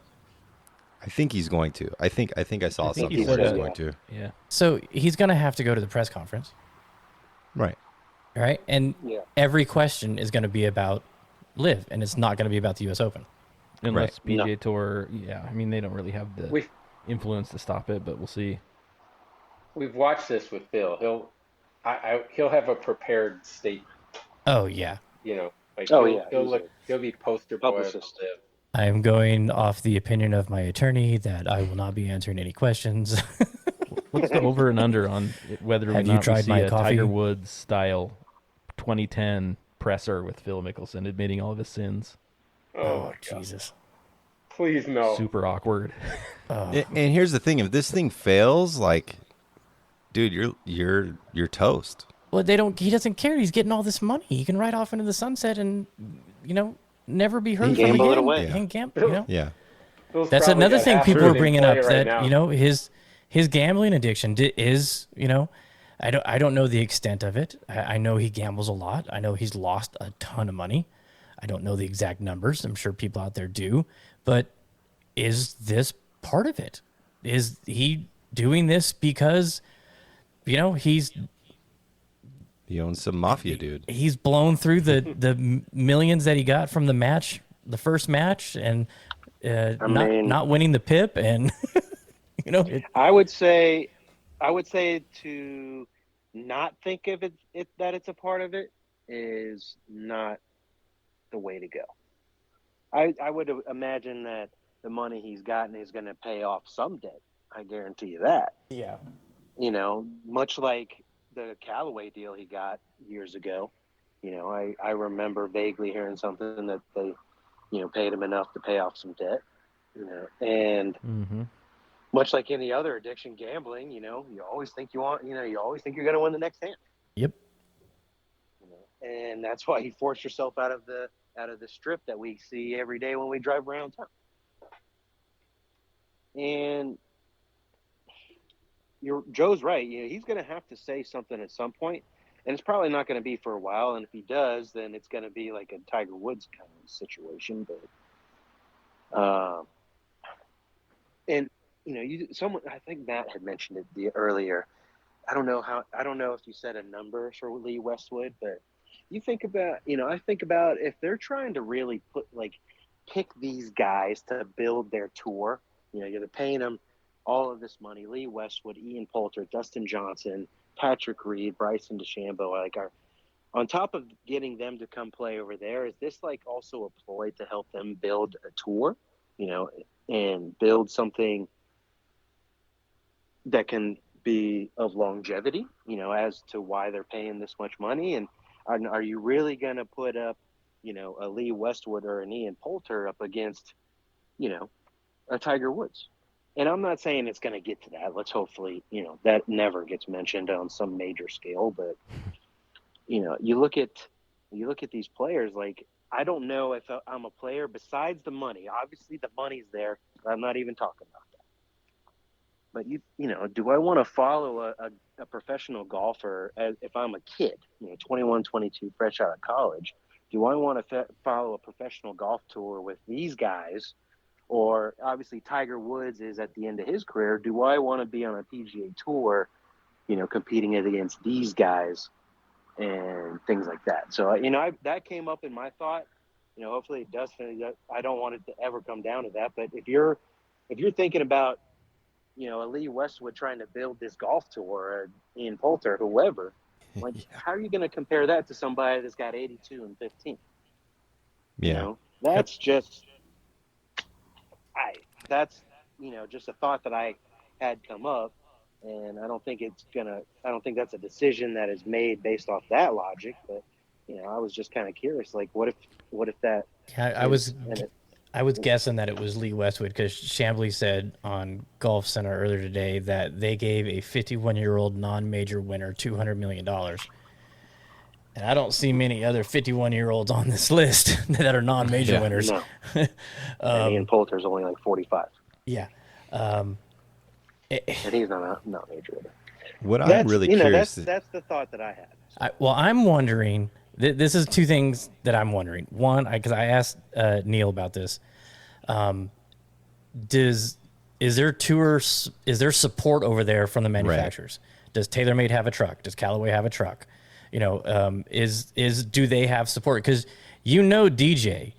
I think he's going to. I think I saw something he where said he's it. going to. Yeah. So he's going to have to go to the press conference, Right. right? And every question is going to be about LIV, and it's not going to be about the U.S. Open. Unless PGA Tour, I mean, they don't really have the influence to stop it, but we'll see. We've watched this with Phil. He'll have a prepared statement. Oh yeah. He'll be poster boy of LIV. I am going off the opinion of my attorney that I will not be answering any questions. What's the over and under on whether or Have not you tried we see my a coffee? Tiger Woods style 2010 presser with Phil Mickelson admitting all of his sins? Oh, Jesus. Please no. Super awkward. And here's the thing: if this thing fails, like, dude, you're toast. Well, he doesn't care. He's getting all this money. He can ride off into the sunset and, never be heard from gamble again. it away. He can gamble, Yeah. Phil's That's probably another got thing half people of are it bringing in up, play that right now. his gambling addiction is, I don't know the extent of it. I know he gambles a lot. I know he's lost a ton of money. I don't know the exact numbers. I'm sure people out there do, but is this part of it? Is he doing this because he owns some mafia, dude. he's blown through the millions that he got from the first match, and not winning the PIP, and I would say to not think of it that it's a part of it is not the way to go. I would imagine that the money he's gotten is going to pay off some debt. I guarantee you that. Yeah. Much like the Callaway deal he got years ago. I remember vaguely hearing something that they, paid him enough to pay off some debt. And much like any other addiction, gambling, you always think you always think you're going to win the next hand. Yep. And that's why you force yourself out of the strip that we see every day when we drive around town. And Joe's right. He's going to have to say something at some point, and it's probably not going to be for a while. And if he does, then it's going to be like a Tiger Woods kind of situation. But, someone, I think Matt had mentioned it earlier. I don't know if you said a number for Lee Westwood, but you think about, I think about if they're trying to really pick these guys to build their tour. You know, you're paying them all of this money. Lee Westwood, Ian Poulter, Dustin Johnson, Patrick Reed, Bryson DeChambeau, like on top of getting them to come play over there, is this like also a ploy to help them build a tour, you know, and build something that can be of longevity, you know, as to why they're paying this much money? And are you really going to put up, you know, a Lee Westwood or an Ian Poulter up against, you know, a Tiger Woods? And I'm not saying it's going to get to that. Let's hopefully, you know, that never gets mentioned on some major scale. But, you know, you look at these players, like, I don't know if I'm a player besides the money. Obviously, the money's there. I'm not even talking about that. But, you know, do I want to follow a professional golfer if I'm a kid, you know, 21, 22, fresh out of college? Do I want to follow a professional golf tour with these guys? Or obviously Tiger Woods is at the end of his career. Do I want to be on a PGA tour, you know, competing against these guys and things like that? So, you know, that came up in my thought. You know, hopefully it does. I don't want it to ever come down to that. But if you're thinking about, you know, a Lee Westwood trying to build this golf tour, or Ian Poulter, whoever, like, how are you going to compare that to somebody that's got 82 and 15? Yeah. You know, that's just, that's, you know, just a thought that I had come up, and I don't think that's a decision that is made based off that logic. But, you know, I was just kind of curious, like, what if that? Yeah, I was guessing that it was Lee Westwood, because Chambly said on Golf Center earlier today that they gave a 51-year-old non-major winner $200 million. And I don't see many other 51-year-olds on this list that are non-major winners. No. And Ian Poulter's only like 45. Yeah. And he's not major winner. What I'm really curious. That's the thought that I had. I'm wondering. This is two things that I'm wondering. One, because I asked Neil about this. Is there support over there from the manufacturers? Right. Does TaylorMade have a truck? Does Callaway have a truck? You know, do they have support? Because, you know, DJ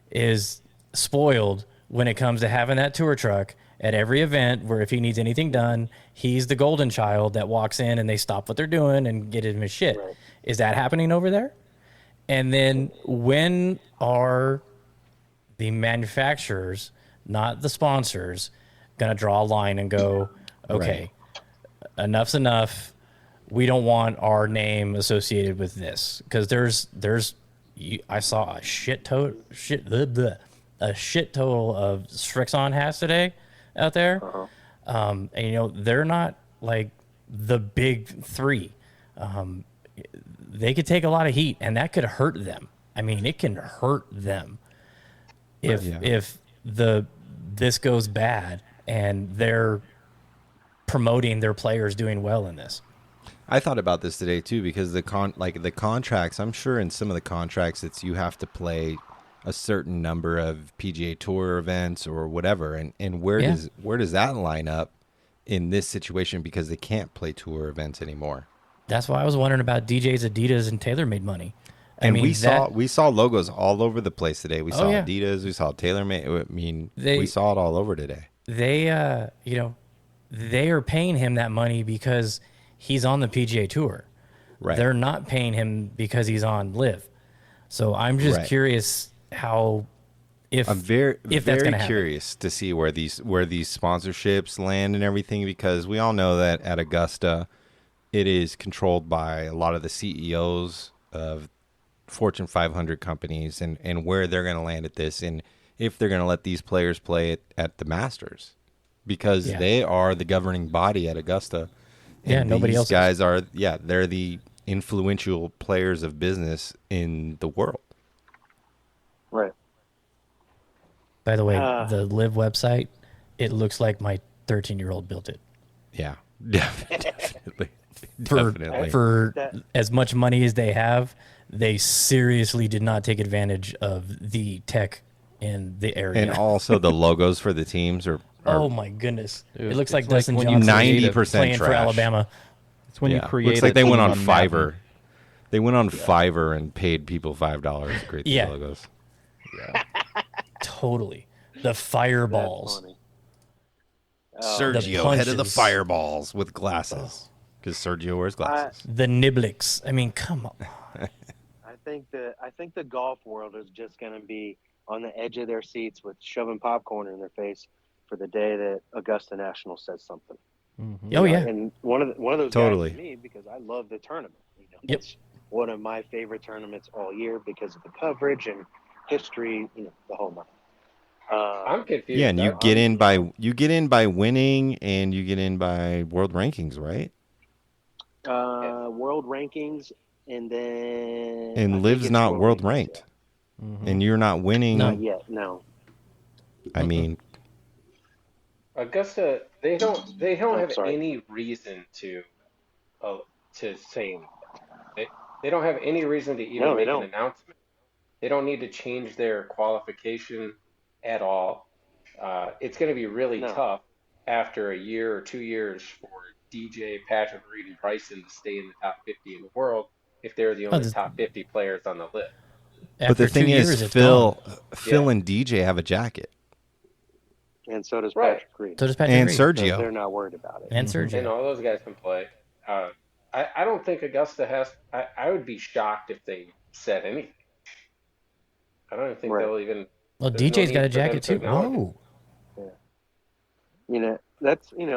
is spoiled when it comes to having that tour truck at every event, where if he needs anything done, he's the golden child that walks in and they stop what they're doing and get him his shit. Right. Is that happening over there? And then when are the manufacturers, not the sponsors, going to draw a line and go, okay, enough's enough. We don't want our name associated with this? Because I saw a shit total of Strixon hats today out there. And, you know, they're not like the big three. They could take a lot of heat, and that could hurt them. I mean, it can hurt them if this goes bad and they're promoting their players doing well in this. I thought about this today too, because the contracts, I'm sure in some of the contracts it's you have to play a certain number of PGA Tour events or whatever, and where does that line up in this situation, because they can't play tour events anymore? That's why I was wondering about DJ's, Adidas, and TaylorMade money. We saw logos all over the place today. We saw Adidas, we saw TaylorMade. I mean, we saw it all over today. They, you know, they are paying him that money because he's on the PGA Tour. Right. They're not paying him because he's on LIV. So I'm just curious how, I'm very curious to see where these sponsorships land and everything, because we all know that at Augusta, it is controlled by a lot of the CEOs of Fortune 500 companies, and where they're going to land at this, and if they're going to let these players play at the Masters, because they are the governing body at Augusta. And nobody else. These guys are, they're the influential players of business in the world. Right. By the way, the LIV website, it looks like my 13-year-old built it. Yeah, definitely. For as much money as they have, they seriously did not take advantage of the tech in the area. And also the logos for the teams are oh my goodness! It looks like Dustin Johnson 90% playing trash. For Alabama. It's when you create. Looks like they went on Fiverr. They went on Fiverr and paid people $5 to create the logos. Yeah. Totally. The fireballs. Sergio, head of the punches. fireballs with glasses. Because Sergio wears glasses. The niblics. I mean, come on. I think the golf world is just going to be on the edge of their seats with shoving popcorn in their face for the day that Augusta National says something. Mm-hmm. Oh, yeah. And one of those Totally. guys is me, because I love the tournament. Yep. It's one of my favorite tournaments all year because of the coverage and history, the whole nine. I'm confused. Yeah, and you get in by winning, and you get in by world rankings, right? World rankings, and then And LIV's not world ranked, and you're not winning. Not yet, no. I mean, Augusta, they don't have sorry. any reason to say anything. They don't have any reason to even make an announcement. They don't need to change their qualification at all. It's going to be really tough after a year or 2 years for DJ, Patrick Reed, and Bryson to stay in the top 50 in the world if they're the only top 50 players on the list. but the thing is, Phil and DJ have a jacket, And so does Right. Patrick Reed. So does Patrick and Reed. So Sergio. they're not worried about it. And Sergio. And all those guys can play. I don't think Augusta has. I would be shocked if they said anything. I don't even think Right. they'll even. Well, there's no DJ's got need a for them jacket to too. acknowledge it. Whoa.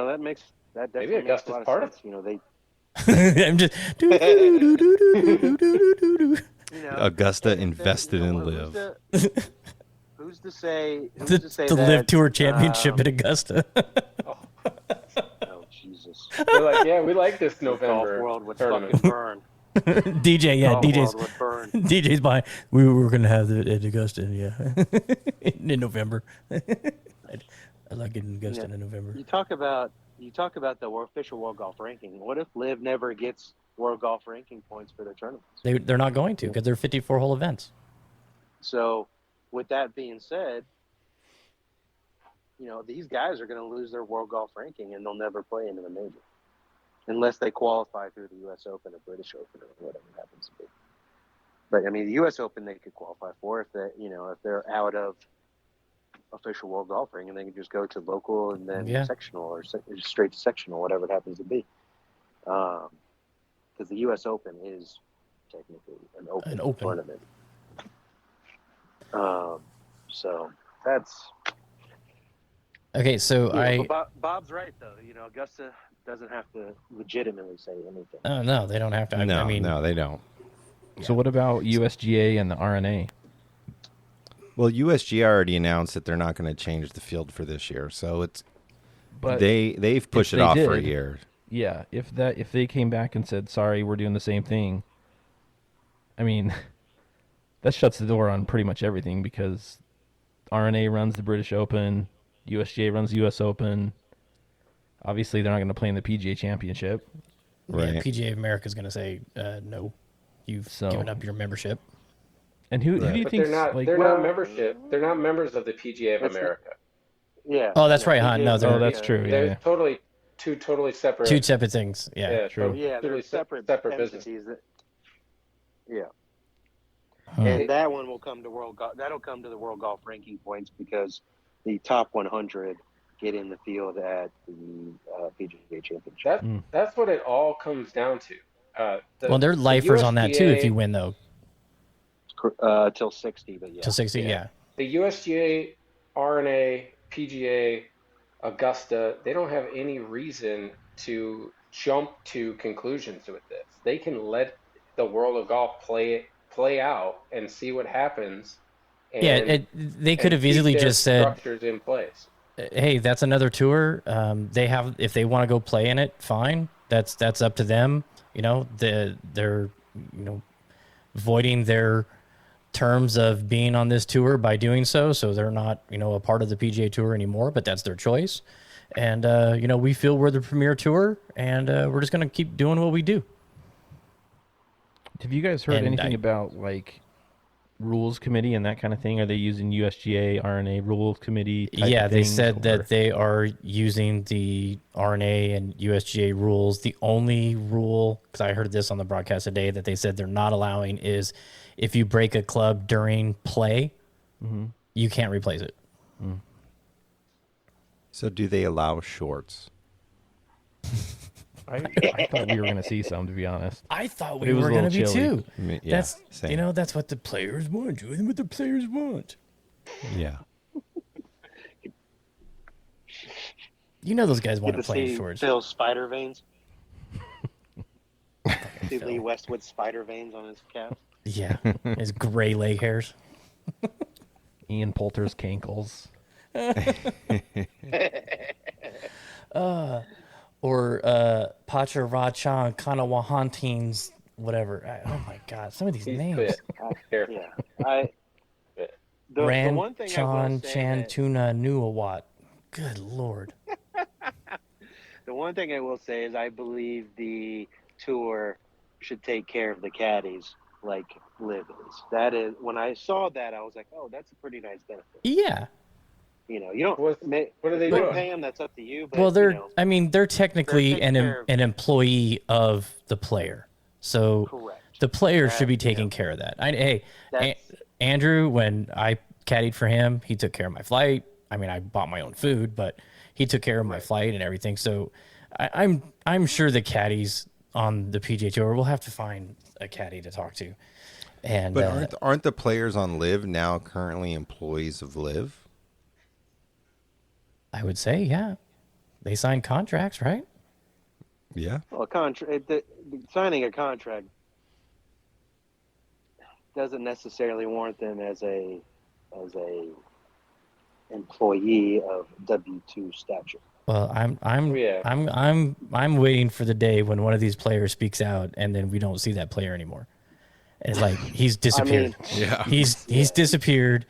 That makes that Maybe definitely makes Augusta's a lot of part of sense. They I'm just. Augusta invested in LIV. Who's to say? The LIV Tour Championship at Augusta. Oh Jesus! They're like, yeah, we like this Golf November world would tournament. fucking burn. DJ, yeah, Golf DJ's world would burn. DJ's behind. We were gonna have it at Augusta, yeah, in November. I like it in Augusta in November. You talk about the official world golf ranking. What if LIV never gets world golf ranking points for their tournaments? They're not going to because they're 54-hole events. So, with that being said, these guys are going to lose their world golf ranking and they'll never play into the major unless they qualify through the U.S. Open or British Open or whatever it happens to be. But I mean, the U.S. Open they could qualify for if they're out of official world golf ranking, they can just go to local and then sectional or straight to sectional, whatever it happens to be. Because the U.S. Open is technically an open tournament. So that's okay. So but Bob's right though. Augusta doesn't have to legitimately say anything. Oh no, they don't have to. No, I mean, no, they don't. So what about USGA and the RNA? Well, USGA already announced that they're not going to change the field for this year, so But they've pushed it off for a year. Yeah, if they came back and said, sorry, we're doing the same thing, I mean, that shuts the door on pretty much everything because RNA runs the British Open, USGA runs the US Open. Obviously, they're not going to play in the PGA Championship. Right. Yeah, PGA of America is going to say, no, you've given up your membership. And who do you think? They're not membership. They're not members of the PGA of America. Yeah. Oh, that's right, huh? No, that's true. They're Yeah. two totally separate. Two separate things. Yeah. True. Yeah, they're separate businesses. entities. Yeah. Huh. And that one will come to that'll come to the world golf ranking points because the top 100 get in the field at the PGA Championship. That's what it all comes down to. Well, they're lifers on that too. If USGA you win though, till 60, but yeah. till 60, yeah. The USGA, RNA, PGA, Augusta, they don't have any reason to jump to conclusions with this. They can let the world of golf play out and see what happens. And, they could have easily just said, structures in place. hey, that's another tour. They have, if they want to go play in it, fine. That's up to them. They're voiding their terms of being on this tour by doing so they're not a part of the PGA Tour anymore, but that's their choice. And we feel we're the premier tour, and we're just going to keep doing what we do. Have you guys heard anything about rules committee and that kind of thing? Are they using USGA RNA rules committee type of they things, said that they are using the RNA and USGA rules. The only rule, because I heard this on the broadcast today, that they said they're not allowing is if you break a club during play, you can't replace it. So do they allow shorts? I thought we were going to see some, to be honest. I thought But we it was were a going to be little chilly. too. I mean, yeah, That's same. that's what the players want. Doing what the players want. Yeah. Those guys want Get to play in see shorts. Phil's spider veins. See Lee Westwood's spider veins on his calf. Yeah, his gray leg hairs. Ian Poulter's cankles. Or Pacharachan Kanawahantines, whatever. Oh my God, some of these He's names. fit. Careful. Yeah, the Ran one thing I Chan will say Chan that- Tuna Nuawat. Good Lord. the one thing I will say is I believe the tour should take care of the caddies like LIV is. That is, when I saw that, I was like, oh, that's a pretty nice benefit. Yeah. You don't What are they you doing? pay them. That's up to you. But, Well, they're you know, they're technically taking care of- an employee of the player. So correct. the player should be taking care of that. That's- Andrew, when I caddied for him, he took care of my flight. I mean, I bought my own food, but he took care of my flight and everything. So I'm sure the caddies on the PGA Tour will have to find a caddy to talk to. And But aren't the players on LIV now currently employees of LIV? I would say, yeah, they signed contracts, right? Yeah. Well, signing a contract doesn't necessarily warrant them as a employee of W-2 stature. Well, I'm Yeah. I'm waiting for the day when one of these players speaks out and then we don't see that player anymore. It's like he's disappeared. Yeah. He's disappeared.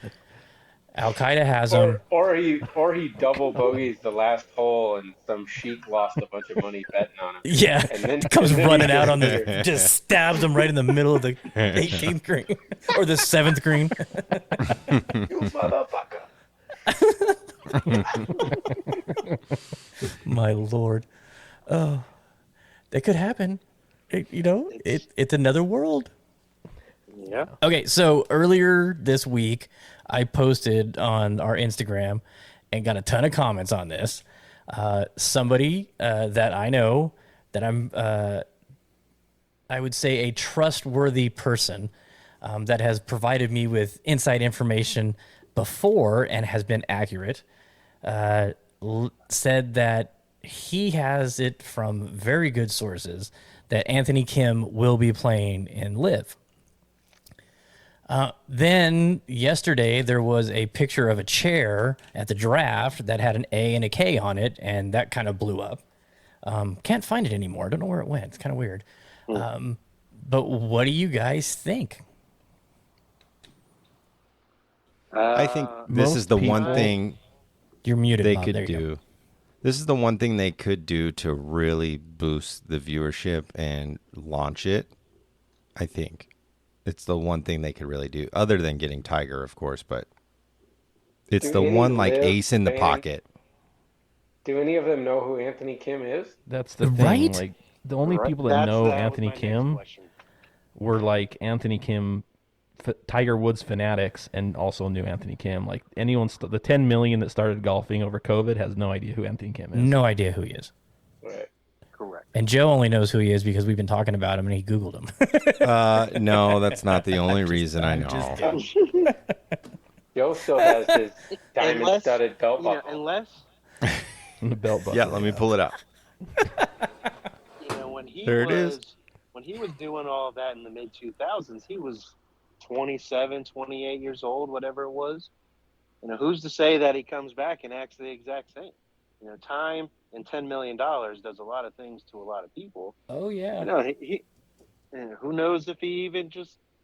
Al Qaeda has him. Or he double bogeys the last hole and some sheik lost a bunch of money betting on him. Yeah, And then comes and then running he out on the, disappeared. just stabs him right in the middle of the 18th green or the 7th green. You motherfucker. My Lord, oh, that could happen. It's another world. Yeah. Okay, so earlier this week, I posted on our Instagram and got a ton of comments on this. Somebody that I know that I would say a trustworthy person that has provided me with inside information before and has been accurate, said that he has it from very good sources that Anthony Kim will be playing in LIV. Then yesterday there was a picture of a chair at the draft that had an A and a K on it, and that kind of blew up. Can't find it anymore. Don't know where it went. It's kind of weird. But what do you guys think? I think this most is the one people- thing You're muted. they Bob. could There you go. do. This is the one thing they could do to really boost the viewership and launch it. I think it's the one thing they could really do, other than getting Tiger, of course. But it's Do the any one like LIV ace in the fans- pocket. Do any of them know who Anthony Kim is? That's the thing. Right? Like the only Right. people that That know was Anthony my next Kim question. were like Anthony Kim, Tiger Woods fanatics, and also knew Anthony Kim. Like anyone, the 10 million that started golfing over COVID has no idea who Anthony Kim is. No idea who he is. Right. Correct. And Joe only knows who he is because we've been talking about him and he Googled him. No, that's not the only reason I know. Joe still has his diamond-studded belt buckle. Unless The belt buckle. Yeah, let me pull it up. when he There it was is. when he was doing all of that in the mid 2000s, he was 27, 28 years old, whatever it was. Who's to say that he comes back and acts the exact same? Time and $10 million does a lot of things to a lot of people. Oh, yeah. Who knows if he even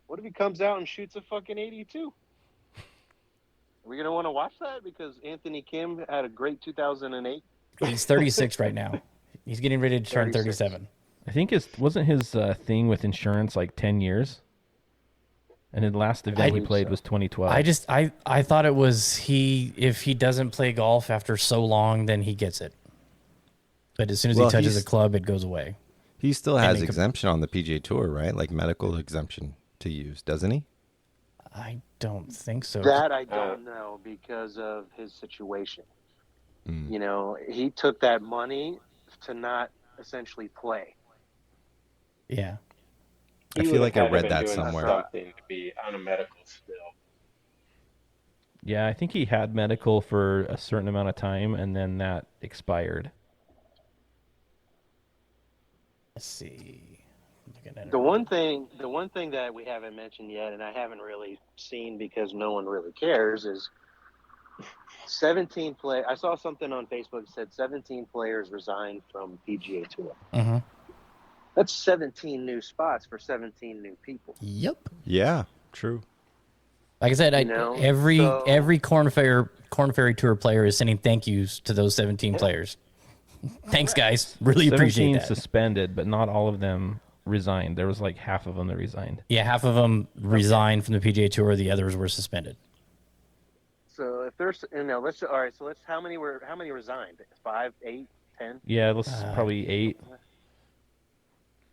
what if he comes out and shoots a fucking 82? Are we going to want to watch that? Because Anthony Kim had a great 2008. He's 36 right now. He's getting ready to turn 36. 37. I think wasn't his thing with insurance like 10 years? And the last event he played was 2012. I thought it was if he doesn't play golf after so long, then he gets it. But as soon as he touches a club, it goes away. He still has they could- exemption on the PGA Tour, right? Like medical exemption to use, doesn't he? I don't think so. That I don't know because of his situation. You know, he took that money to not essentially play. Yeah. I feel like I read that somewhere. Something to be on a medical still. Yeah, I think he had medical for a certain amount of time, and then that expired. Let's see. The one thing that we haven't mentioned yet, and I haven't really seen because no one really cares, is 17 play. I saw something on Facebook that said 17 players resigned from PGA Tour. Mm-hmm. That's 17 new spots for 17 new people. Yep. Yeah, true. Like I said, every Corn Ferry Tour player is sending thank yous to those 17 players. Thanks, guys. Really appreciate that. 17 suspended, but not all of them resigned. There was like half of them that resigned. Yeah, half of them resigned from the PGA Tour. The others were suspended. So if there's, let's how many resigned? 5, 8, 10? Yeah, let's probably 8.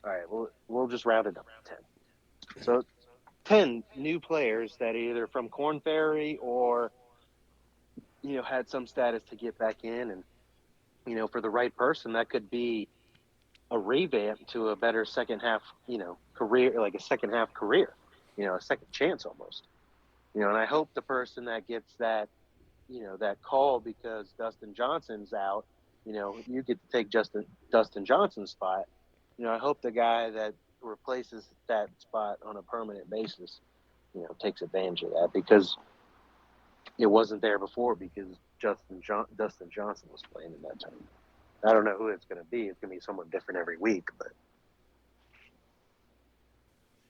All right, we'll just round it up to 10. So 10 new players that either from Corn Ferry or had some status to get back in, and for the right person that could be a revamp to a better second half career, like a second half career, a second chance almost. And I hope the person that gets that that call because Dustin Johnson's out, you get to take Dustin Johnson's spot. I hope the guy that replaces that spot on a permanent basis, takes advantage of that, because it wasn't there before because Dustin Johnson was playing in that time. I don't know who it's going to be. It's going to be someone different every week, but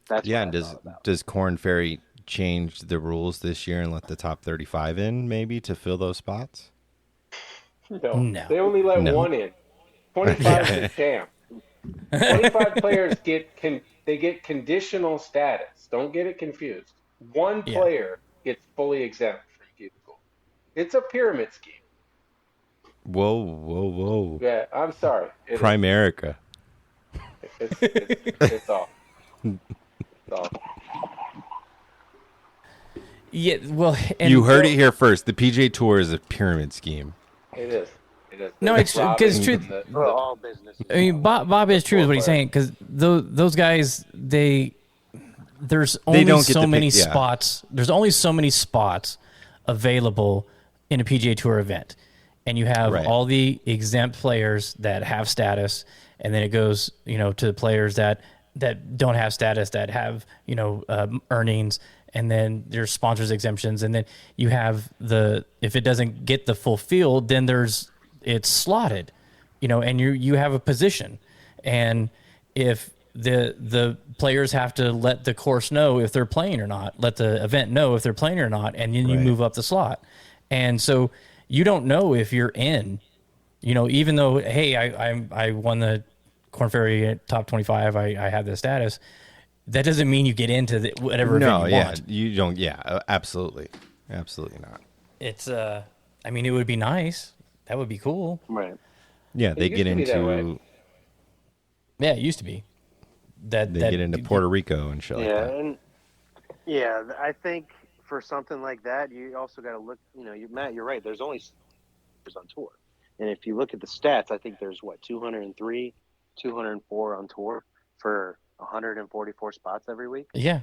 that's and does Corn Ferry change the rules this year and let the top 35 in maybe to fill those spots? No. They only let one in. 25 is the champ. 25 players get conditional status. Don't get it confused. One player gets fully exempt from Cubicle. It's a pyramid scheme. Whoa. Yeah, I'm sorry. Primerica. It's all. It's all. Yeah, well, you heard it here first. The PGA Tour is a pyramid scheme. It is. No, it's because it's true. All business. I mean, Bob is true is what he's saying, because those guys, there's only so many spots. There's only so many spots available in a PGA Tour event, and you have all the exempt players that have status, and then it goes to the players that don't have status, that have earnings, and then there's sponsors exemptions, and then you have if it doesn't get the full field, then it's slotted, and you have a position, and if the players have to let the course know if they're playing or not, let the event know if they're playing or not, and then you move up the slot, and so you don't know if you're in, even though I won the Corn Ferry top 25, I have the status. That doesn't mean you get into whatever event you want. You don't. Yeah, absolutely not. It's I mean, it would be nice. That would be cool. Right. Yeah, they get into. Yeah, it used to be. They get into Puerto Rico and shit like that. And I think for something like that, you also got to look. Matt, you're right. There's only on tour, and if you look at the stats, I think there's 203, 204 on tour for 144 spots every week. Yeah.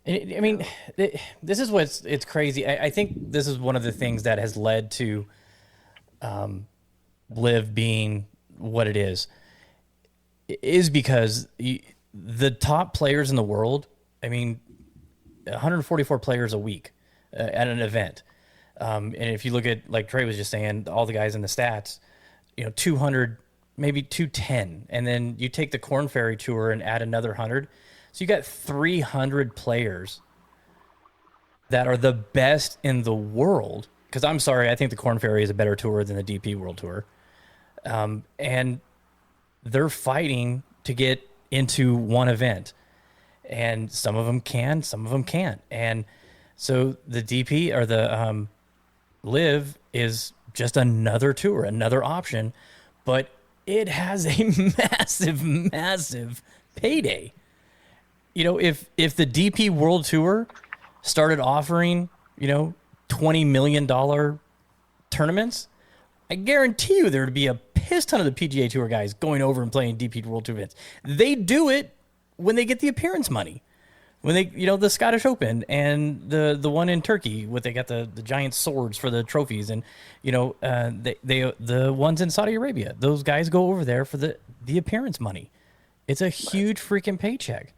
I mean, this is it's crazy. I think this is one of the things that has led to LIV being what it is because the top players in the world, I mean, 144 players a week at an event. And if you look at, like Trey was just saying, all the guys in the stats, 200, maybe 210. And then you take the Corn Ferry Tour and add another 100. So you got 300 players that are the best in the world. Because I'm sorry, I think the Corn Ferry is a better tour than the DP World Tour. And they're fighting to get into one event. And some of them can, some of them can't. And so the DP or the LIV is just another tour, another option. But it has a massive payday. If the DP World Tour started offering, $20 million tournaments, I guarantee you there would be a piss ton of the PGA Tour guys going over and playing DP World Tour events. They do it when they get the appearance money. When they, the Scottish Open and the one in Turkey, they got the giant swords for the trophies, and the ones in Saudi Arabia, those guys go over there for the appearance money. It's a huge freaking paycheck,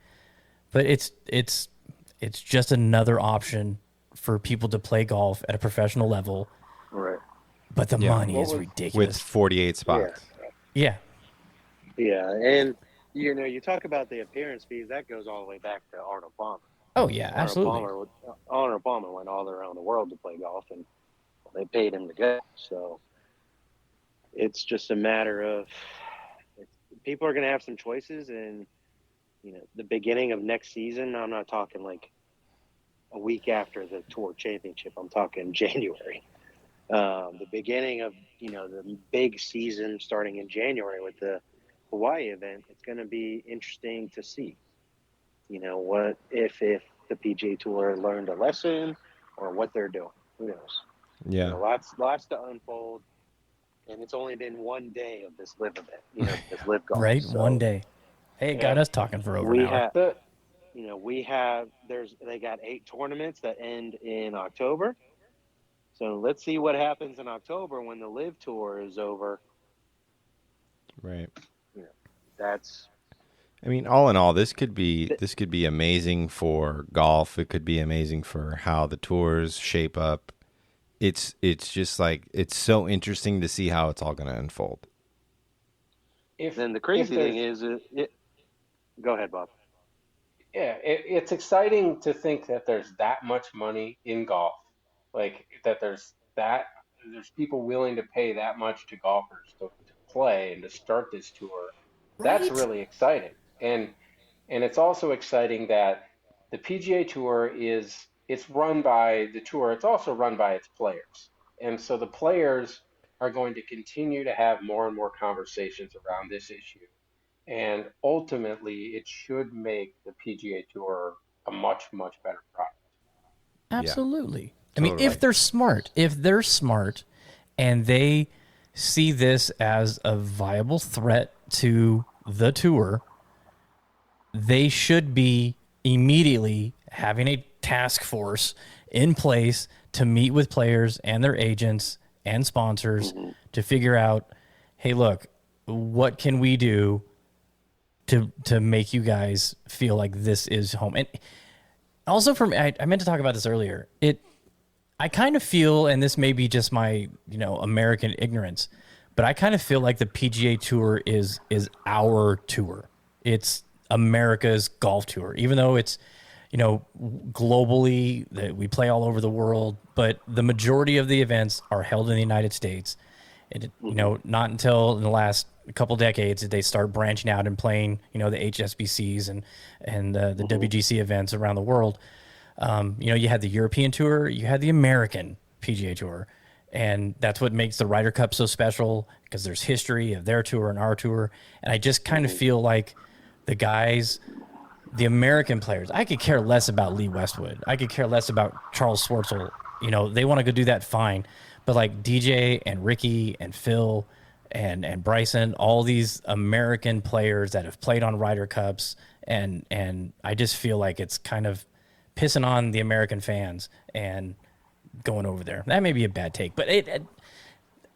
but it's just another option for people to play golf at a professional level. Right. But the money is ridiculous. With 48 spots. Yeah. Yeah, and you talk about the appearance fees. That goes all the way back to Arnold Palmer. Oh yeah, absolutely. Arnold Palmer went all around the world to play golf, and they paid him to go. So it's just a matter of people are going to have some choices, and the beginning of next season. I'm not talking like a week after the Tour Championship. I'm talking January. The beginning of the big season starting in January with the Hawaii event. It's going to be interesting to see. What if the PGA Tour learned a lesson or what they're doing. Who knows? Yeah, lots to unfold, and it's only been one day of this LIV event. This LIV Golf. Right, so, one day. Hey, it got us talking for over an hour. They got 8 tournaments that end in October. So let's see what happens in October when the LIV Tour is over. Right. All in all, this could be amazing for golf. It could be amazing for how the tours shape up. It's just like, it's so interesting to see how it's all going to unfold. Then the crazy thing is, go ahead, Bob. Yeah, it's exciting to think that there's that much money in golf, like that there's people willing to pay that much to golfers to play and to start this tour. Right. That's really exciting, and it's also exciting that the PGA Tour it's run by the tour. It's also run by its players, and so the players are going to continue to have more and more conversations around this issue. And ultimately, it should make the PGA Tour a much, much better product. Absolutely. Yeah, totally. If they're smart and they see this as a viable threat to the tour, they should be immediately having a task force in place to meet with players and their agents and sponsors to figure out, hey, look, what can we do to make you guys feel like this is home? And also for me, I meant to talk about this earlier. I kind of feel, and this may be just my, American ignorance, but I kind of feel like the PGA Tour is our tour. It's America's golf tour, even though it's, globally that we play all over the world, but the majority of the events are held in the United States. And, not until in the last couple decades did they start branching out and playing, the HSBCs and the WGC events around the world. You had the European Tour, you had the American PGA Tour, and that's what makes the Ryder Cup so special, because there's history of their tour and our tour. And I just kind of feel like the American players, I could care less about Lee Westwood. I could care less about Charles Schwartzel. They want to go do that, fine. But like DJ and Ricky and Phil and Bryson, all these American players that have played on Ryder Cups, and I just feel like it's kind of pissing on the American fans and going over there. That may be a bad take, but it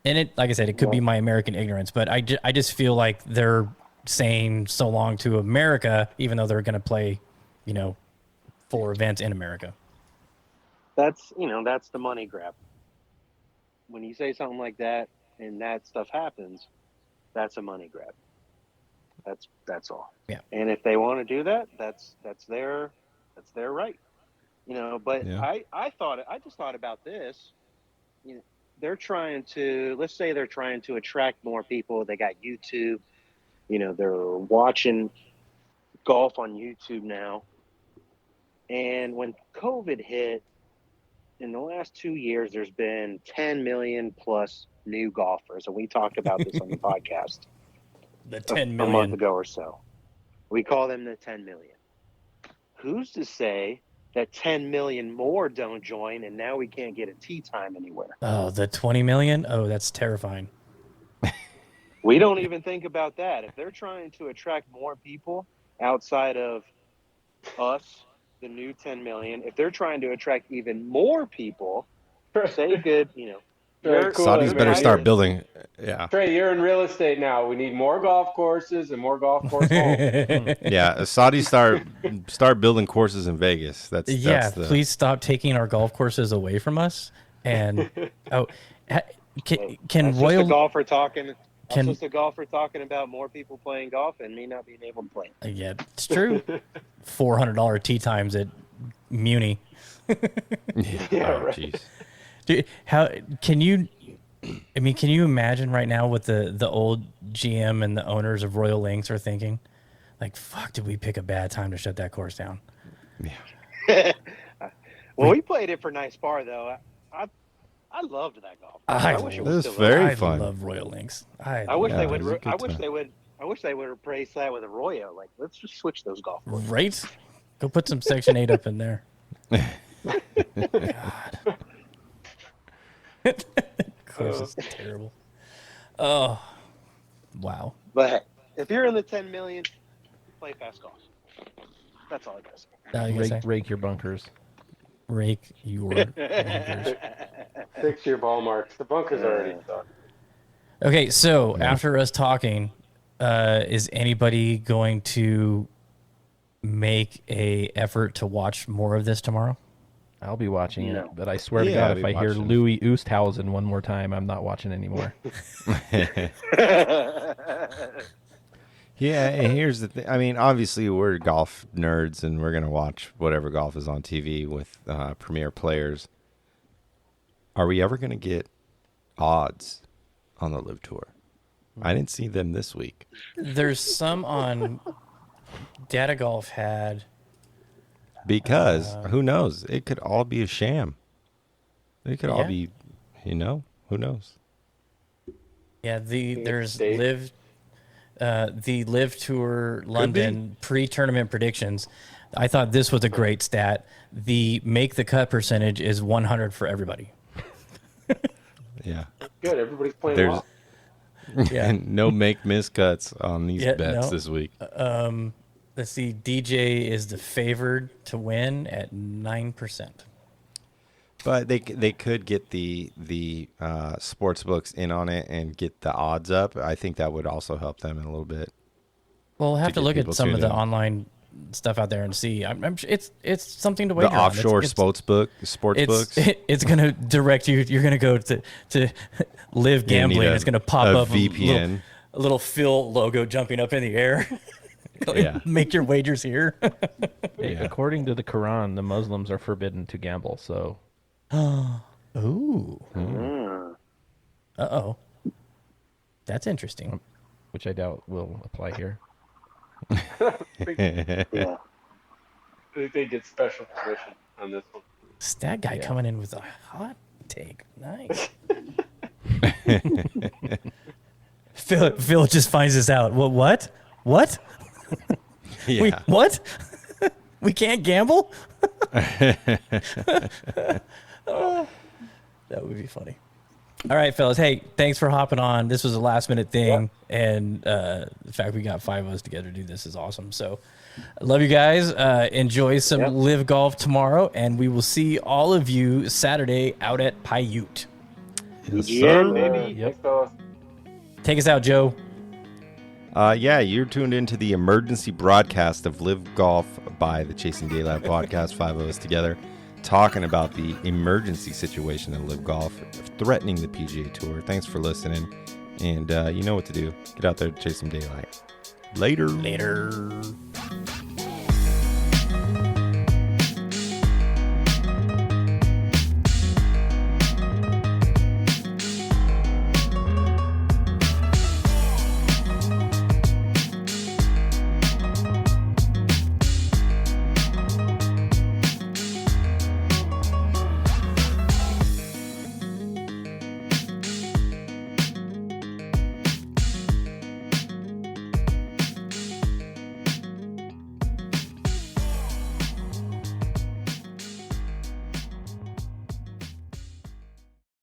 like I said, it could be my American ignorance, but I just feel like they're saying so long to America, even though they're going to play, 4 events in America. That's the money grab. When you say something like that and that stuff happens, that's a money grab. That's all. Yeah. And if they want to do that, that's their right. But yeah. I just thought about this. They're trying to, let's say they're trying to attract more people. They got YouTube. They're watching golf on YouTube now. And when COVID hit, in the last 2 years, there's been 10 million plus new golfers. And we talked about this on the podcast. The 10 million. A month ago or so. We call them the 10 million. Who's to say that 10 million more don't join, and now we can't get a tee time anywhere. Oh, the 20 million? Oh, that's terrifying. We don't even think about that. If they're trying to attract more people outside of us, the new 10 million, if they're trying to attract even more people, say good, Very cool. Saudis better start building. Yeah. Trey, you're in real estate now. We need more golf courses and more golf course homes. Yeah, Saudis start building courses in Vegas. That's please stop taking our golf courses away from us. And can Royal golfer talking? That's just a golfer talking about more people playing golf and me not being able to play. Yeah, it's true. $400 tee times at Muni. Yeah, right. Jeez. Dude, can you imagine right now what the old GM and the owners of Royal Links are thinking? Like, fuck, did we pick a bad time to shut that course down? Yeah. Well, we played it for nice par though. I loved that golf. I wish it was very fun. I love Royal Links. I wish they would. I wish they would replace that with a Royal. Like, let's just switch those golf courses. Right? Go put some Section 8 up in there. God. Course is terrible. Oh, wow. But if you're in the 10 million, play fast golf. That's all I gotta say. Rake your bunkers. Rake your bunkers. Fix your ball marks. The bunkers already suck. Okay, so after us talking, is anybody going to make a effort to watch more of this tomorrow? I'll be watching it, but I swear to God, if I hear Louis Oosthuizen one more time, I'm not watching anymore. Yeah, and here's the thing. I mean, obviously, we're golf nerds, and we're going to watch whatever golf is on TV with premier players. Are we ever going to get odds on the LIV Tour? I didn't see them this week. There's some on Data Golf had... Because, who knows? It could all be a sham. It could all be, who knows? Yeah, there's LIV... the LIV Tour London pre-tournament predictions. I thought this was a great stat. The make the cut percentage is 100 for everybody. Yeah. Good. Everybody's playing well. Yeah. And no miss cuts on these bets this week. Let's see. DJ is the favored to win at 9%. But they could get the sports books in on it and get the odds up. I think that would also help them in a little bit. Well, we'll have to look at some of the online stuff out there and see. I'm it's something to wager on. The offshore sports books. It's going to direct you. You're going to go to LIV Gambling. It's going to pop up VPN. A little Phil logo jumping up in the air. Make your wagers here. Hey, according to the Quran, the Muslims are forbidden to gamble. So. Ooh. Uh-oh. That's interesting. Which I doubt will apply here. Yeah. They get special permission on this one. Stat guy coming in with a hot take. Nice. Phil just finds this out. What? Yeah. Wait, what? We can't gamble? That would be funny. All right, fellas. Hey, thanks for hopping on. This was a last minute thing, and the fact we got 5 of us together to do this is awesome. So, I love you guys. Enjoy some LIV Golf tomorrow, and we will see all of you Saturday out at Paiute. Yes, sir. Maybe. Yep. Take us out, Joe. You're tuned into the emergency broadcast of LIV Golf by the Chasing Daylight podcast. 5 of us together, talking about the emergency situation in LIV Golf, threatening the PGA Tour. Thanks for listening, and you know what to do. Get out there to chase some daylight. Later.